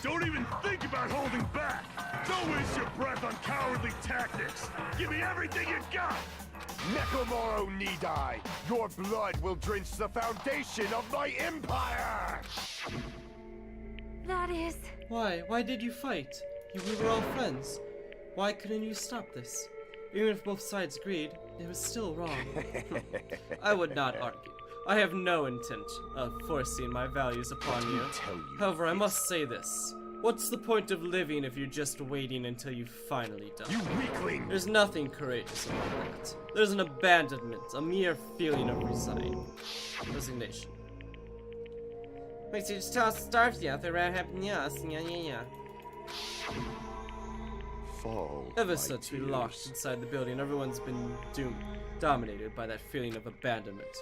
Don't even think about holding back. Don't waste your breath on cowardly tactics. Give me everything you got. Nekomaru Nidai, your blood will drench the foundation of my empire! That is... Why? Why did you fight? We were all friends. Why couldn't you stop this? Even if both sides agreed, it was still wrong. I would not argue. I have no intent of forcing my values upon you. However, I must say this. What's the point of living if you're just waiting until you finally die? You weakling! There's nothing courageous about that. There's an abandonment, a mere feeling of resignation. Wait, so you just tell us the stars, yeah? They're happy, yeah. Fall, Ever my since we tears. locked inside the building, everyone's been dominated by that feeling of abandonment.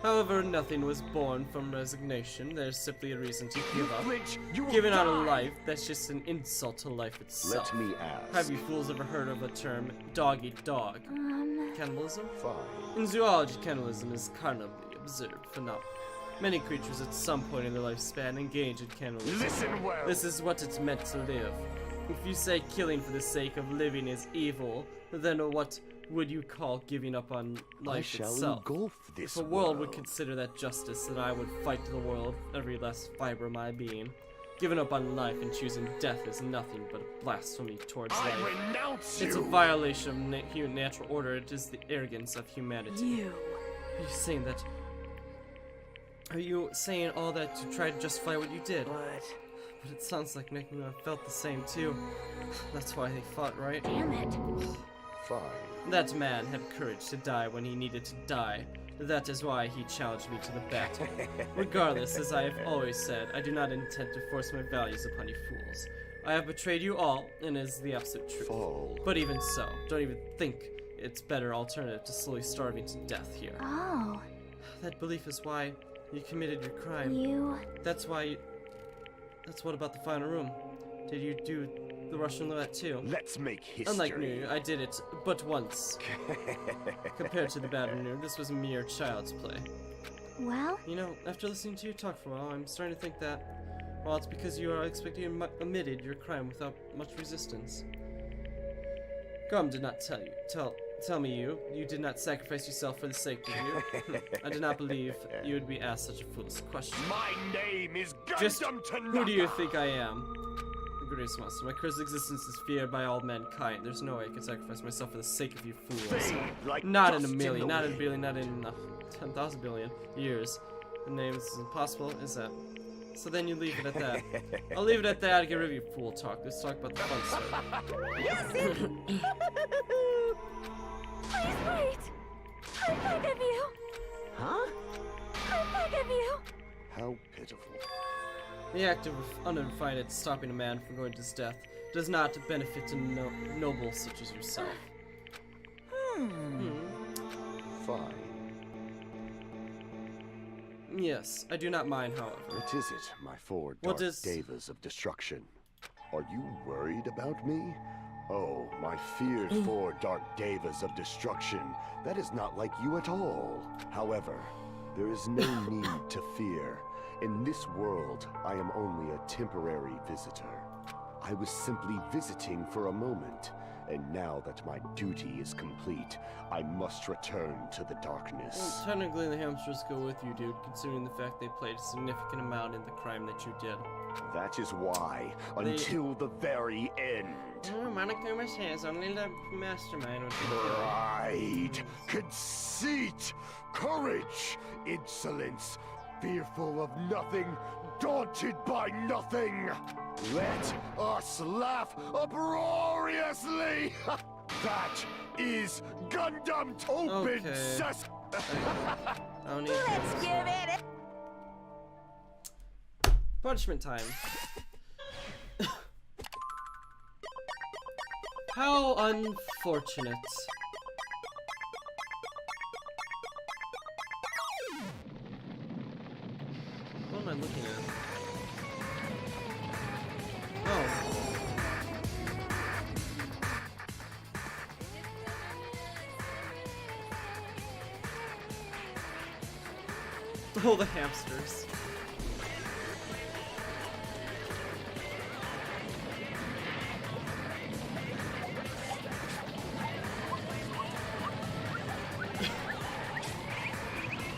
However, nothing was born from resignation. There's simply a reason to give up. Giving out a life, that's just an insult to life itself. Let me ask. Have you fools ever heard of the term dog-eat-dog? Cannibalism? Fine. In zoology, cannibalism is carnivally observed phenomenon. Many creatures at some point in their lifespan engage in cannibalism. Listen well! This is what it's meant to live. If you say killing for the sake of living is evil, then what would you call giving up on life I shall itself? engulf this If a world would consider that justice, then I would fight the world, every last fiber of my being. Giving up on life and choosing death is nothing but a blasphemy towards I life. renounce you! It's a violation of human natural order. It is the arrogance of humanity. Are you saying that? Are you saying all that to try to justify what you did? What? But it sounds like Nekuma felt the same too. That's why they fought, right? Damn it. Fine. That man had courage to die when he needed to die. That is why he challenged me to the battle. Regardless, as I have always said, I do not intend to force my values upon you fools. I have betrayed you all, and it is the absolute truth. Fall. But even so, don't even think it's better alternative to slowly starving to death here. Oh, That belief is why you committed your crime. you... That's why you... That's what about the final room? Did you do the Russian roulette too? Let's make history. Unlike New, I did it but once. Compared to the bad New, this was mere child's play. Well, You know, after listening to you talk for a while, I'm starting to think that, well, it's because you are unexpectedly omitted your crime without much resistance. Gum did not tell me you did not sacrifice yourself for the sake of you. I did not believe you would be asked such a foolish question. My name is Just Gundam Tanaka! who do you think I am? The greatest monster. My cursed existence is feared by all mankind. There's no way I could sacrifice myself for the sake of you fools. Fade like Not in a dust million, the not in a wind. billion, not in 10,000 billion years. The name is impossible, is that? So then you leave it at that. I'll leave it at that and get rid of your fool talk. Let's talk about the fun stuff. Please wait! I beg of you! Huh? I beg of you! How pitiful. The act of unrefined stopping a man from going to his death does not benefit a noble such as yourself. Fine. Yes, I do not mind, however. What is it, my four What dark is- devas of destruction? Are you worried about me? Oh, my feared four dark devas of destruction. That is not like you at all. However, there is no need to fear. In this world, I am only a temporary visitor. I was simply visiting for a moment, And now that my duty is complete, I must return to the darkness. Well, technically the hamsters go with you, dude, considering the fact they played a significant amount in the crime that you did. That is why, until the very end. Oh, Monokuma says only the mastermind would be Pride, conceit, courage, insolence, fearful of nothing, daunted by nothing. Let us laugh uproariously. That is Gundam Topin Ses. Let's give it punishment time. How unfortunate. What am I looking at? Oh. Oh, the hamsters.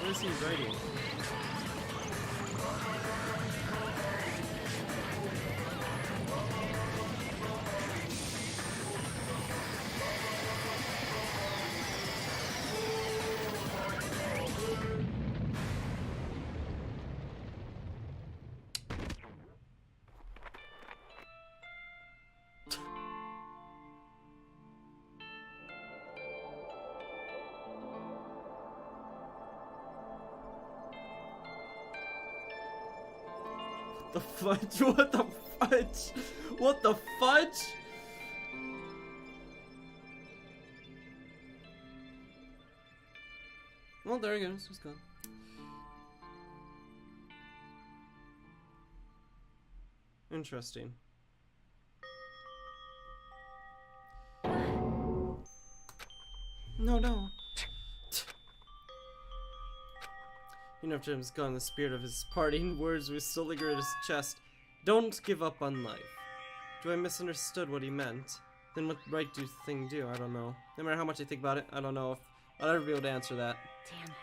What is he writing? The fudge? What the fudge? What the fudge? Well, there he goes. He's gone. Interesting. No. Even after Jim's gone, the spirit of his parting words was still lingering in his chest. Don't give up on life. Do I misunderstood what he meant? Then what right thing do? I don't know. No matter how much I think about it, I don't know if I'll ever be able to answer that. Damn it.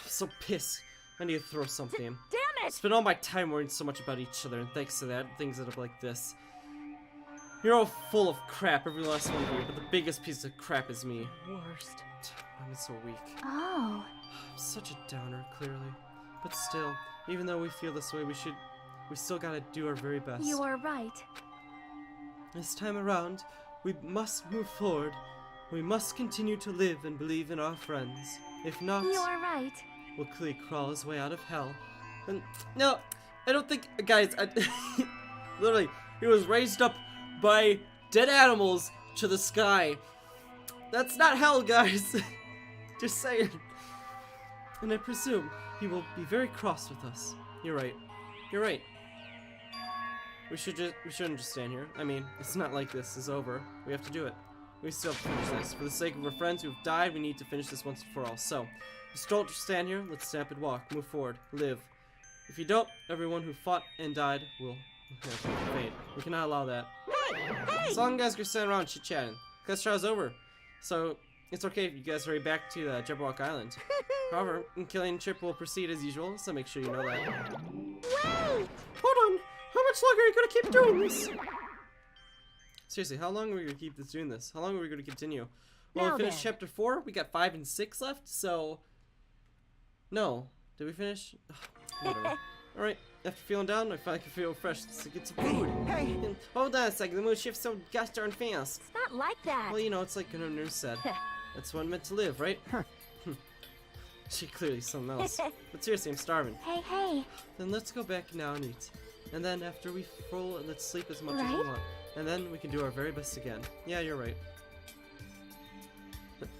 I'm so pissed. I need to throw something. Damn it! Spent all my time worrying so much about each other, and thanks to that, things end up like this. You're all full of crap, every last one of you, but the biggest piece of crap is me. Worst. I'm so weak. Oh. I'm such a downer, clearly. But still, even though we feel this way, we still gotta do our very best. You are right. This time around, we must move forward. We must continue to live and believe in our friends. If not, You are right. we'll clearly crawl his way out of hell. And no, I don't think, guys, literally, he was raised up by dead animals to the sky. That's not hell, guys. Just saying. And I presume he will be very cross with us. You're right. You're right. We shouldn't just stand here. I mean, it's not like this is over. We have to do it. We still have to finish this. For the sake of our friends who have died, we need to finish this once and for all. So, just don't just stand here. Let's stamp and walk. Move forward. Live. If you don't, everyone who fought and died will fade. We cannot allow that. Hey! As long as you guys can stand around chit-chatting. Class trial's over. So, it's okay if you guys hurry back to Jabberwock Island. However, killing Chip will proceed as usual, so make sure you know that. Wait! Hold on! How much longer are you gonna keep doing this? Seriously, how long are we gonna keep doing this? How long are we gonna continue? Well, Now we finished then. chapter 4. We got 5 and 6 left, so... No. Did we finish? Whatever. Alright, after feeling down, I finally can feel fresh. Let's get some food. Hey! And hold on a second, the mood shifts so gosh darn fast. It's not like that. Well, you know, it's like a nurse said. That's what I'm meant to live, right? She clearly something else. But seriously, I'm starving. Hey. Then let's go back now and eat. And then after we roll, let's sleep as much as we Right? want. And then we can do our very best again. Yeah, you're right.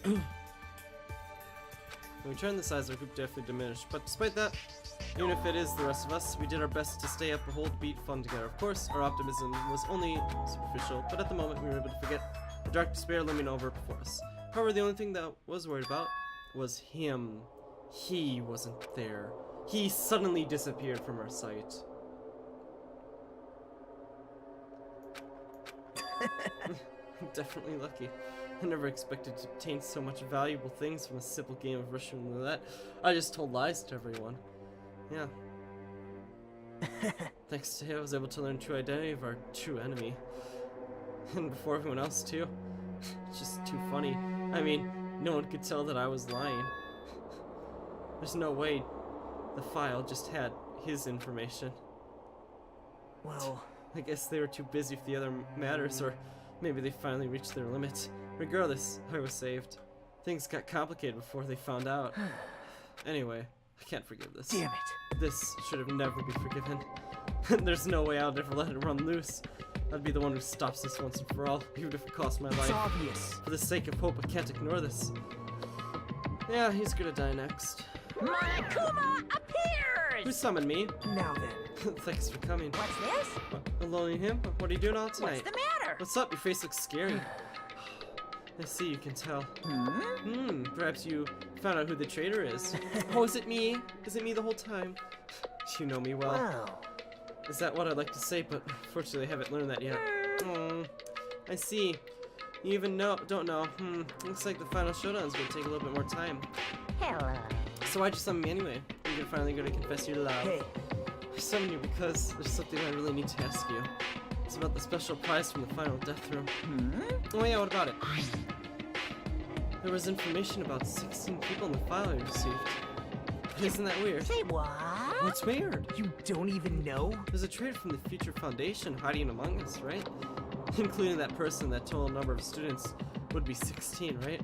When we turn the size of our group definitely diminished. But despite that, even if it is the rest of us, we did our best to stay up a whole beat fun together. Of course, our optimism was only superficial, but at the moment we were able to forget the dark despair looming over before us. However, the only thing that I was worried about was him. He wasn't there. He suddenly disappeared from our sight. I'm definitely lucky. I never expected to obtain so much valuable things from a simple game of Russian roulette. I just told lies to everyone. Yeah. Thanks to him, I was able to learn true identity of our true enemy. And before everyone else, too. It's just too funny. I mean, no one could tell that I was lying. There's no way the file just had his information. Well, I guess they were too busy with the other matters, or maybe they finally reached their limit. Regardless, I was saved. Things got complicated before they found out. Anyway, I can't forgive this. damn it. This should have never been forgiven. There's no way I'd ever let it run loose. I'd be the one who stops this once and for all, even if it costs my It's life. obvious. For the sake of hope, I can't ignore this. Yeah, he's gonna die next. Monokuma appears! Who summoned me? Now then. Thanks for coming. What's this? Alone in him? What are you doing all tonight? What's the matter? What's up? Your face looks scary. I see, you can tell. Perhaps you found out who the traitor is. Oh, is it me? Is it me the whole time? You know me well. Wow. Is that what I'd like to say, but unfortunately I haven't learned that yet. Oh, I see. You even don't know. Looks like the final showdown is gonna take a little bit more time. Hello. So why'd you summon me anyway? You're finally gonna confess your love. Hey, I summoned you because there's something I really need to ask you. It's about the special prize from the final death room. Oh yeah, what about it? There was information about 16 people in the file I received. Isn't that weird? Say what? What's weird? you don't even know? There's a traitor from the Future Foundation hiding among us, right? Including that person, that total number of students would be 16, right?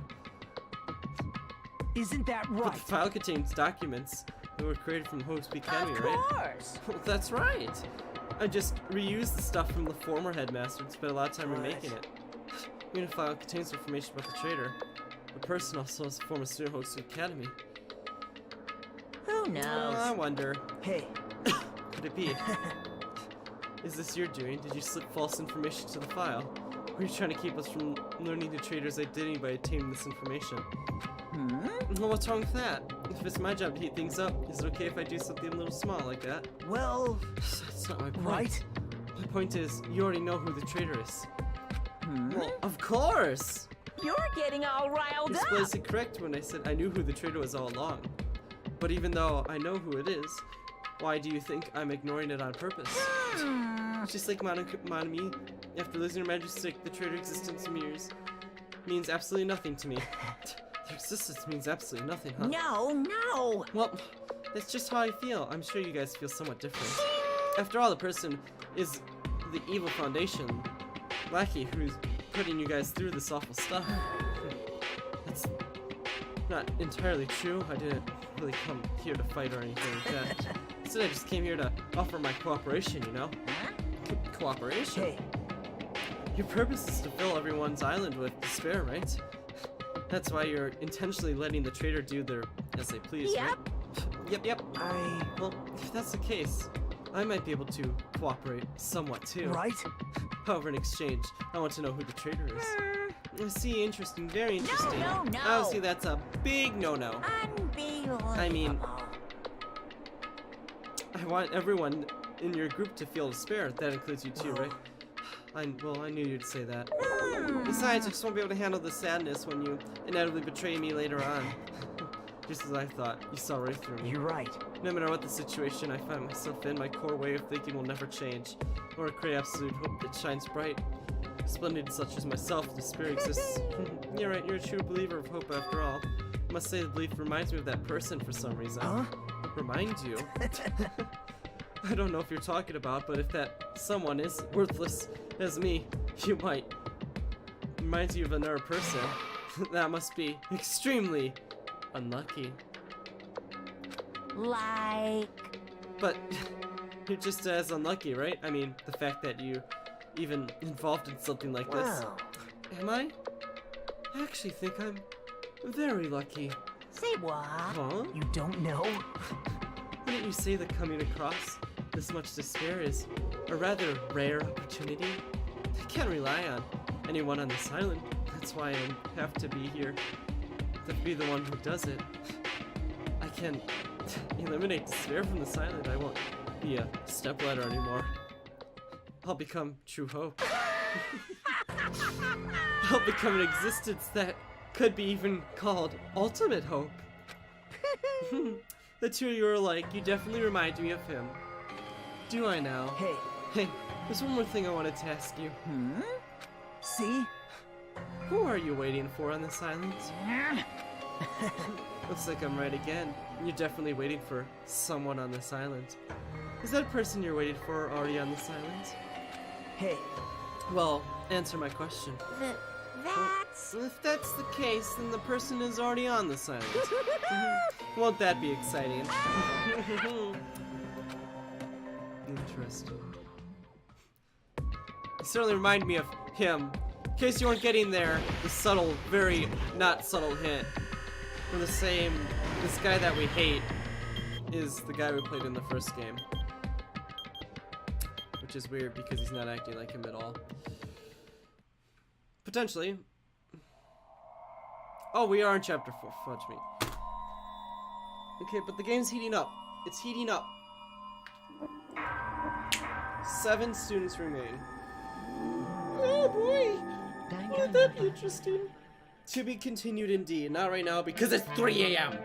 Isn't that But right? the file contains documents that were created from Hope's Academy, Of right? course. That's right! I just reused the stuff from the former headmaster and spent a lot of time remaking it. Even the file contains information about the traitor. The person also is a former student of Hope's Academy. Who knows? Well, I wonder, Hey, could it be? Is this your doing? Did you slip false information to the file? Or are you trying to keep us from learning the traitor's identity by obtaining this information? Well, what's wrong with that? If it's my job to heat things up, is it okay if I do something a little small like that? well, That's not my point. right? My point is, you already know who the traitor is. Well, of course! You're getting all riled You're up. supposedly correct when I said I knew who the traitor was all along. But even though I know who it is, why do you think I'm ignoring it on purpose? Just like Monami, after losing her majestic, the traitor existence means absolutely nothing to me. Their existence means absolutely nothing, huh? No. Well, that's just how I feel. I'm sure you guys feel somewhat different. After all, the person is the evil foundation lackey who's putting you guys through this awful stuff. That's not entirely true. I didn't really come here to fight or anything like that. Instead, I just came here to offer my cooperation, you know? Cooperation? Hey, Your purpose is to fill everyone's island with despair, right? That's why you're intentionally letting the traitor do their as they please, right? Yep. Well, if that's the case, I might be able to cooperate somewhat too. right? However, in exchange, I want to know who the traitor is. I see, interesting, very interesting. No. Oh, see, that's a big no-no. Unbelievable. I mean, I want everyone in your group to feel despair. That includes you too, right? I knew you'd say that. Besides, I just won't be able to handle the sadness when you inevitably betray me later on. Just as I thought, you saw right through me. You're right. No matter what the situation I find myself in, my core way of thinking will never change, or create absolute hope that shines bright. Splendid such as myself, despair exists. You're right, you're a true believer of hope after all. I must say the belief reminds me of that person for some reason. Huh? Remind you? I don't know if you're talking about, but if that someone is worthless as me, you might. Reminds you of another person. That must be extremely unlucky. Like. But you're just as unlucky, right? I mean, the fact that you even involved in something like this. Wow. Am I? I actually think I'm very lucky. Say what? Huh? You don't know? Wouldn't you say that coming across this much despair is a rather rare opportunity? I can't rely on anyone on this island. That's why I have to be here. To be the one who does it. I can eliminate despair from this island. I won't be a stepladder anymore. I'll become true hope. Help become an existence that could be even called ultimate hope. The two of you are alike. You definitely remind me of him. Do I now? Hey, there's one more thing I wanted to ask you. See? Who are you waiting for on this island? Looks like I'm right again. You're definitely waiting for someone on this island. Is that person you're waiting for already on this island? Hey. Well, answer my question. That's... If that's the case, then the person is already on this island. Won't that be exciting? Interesting. You certainly remind me of him. In case you weren't getting there, the subtle, very not subtle hint. We're the same. This guy that we hate is the guy we played in the first game. Which is weird because he's not acting like him at all. Potentially. Oh, we are in chapter 4. Fudge me. Okay, but the game's heating up. It's heating up. 7 students remain. Oh boy! Won't that be interesting? To be continued indeed. Not right now because it's 3 a.m.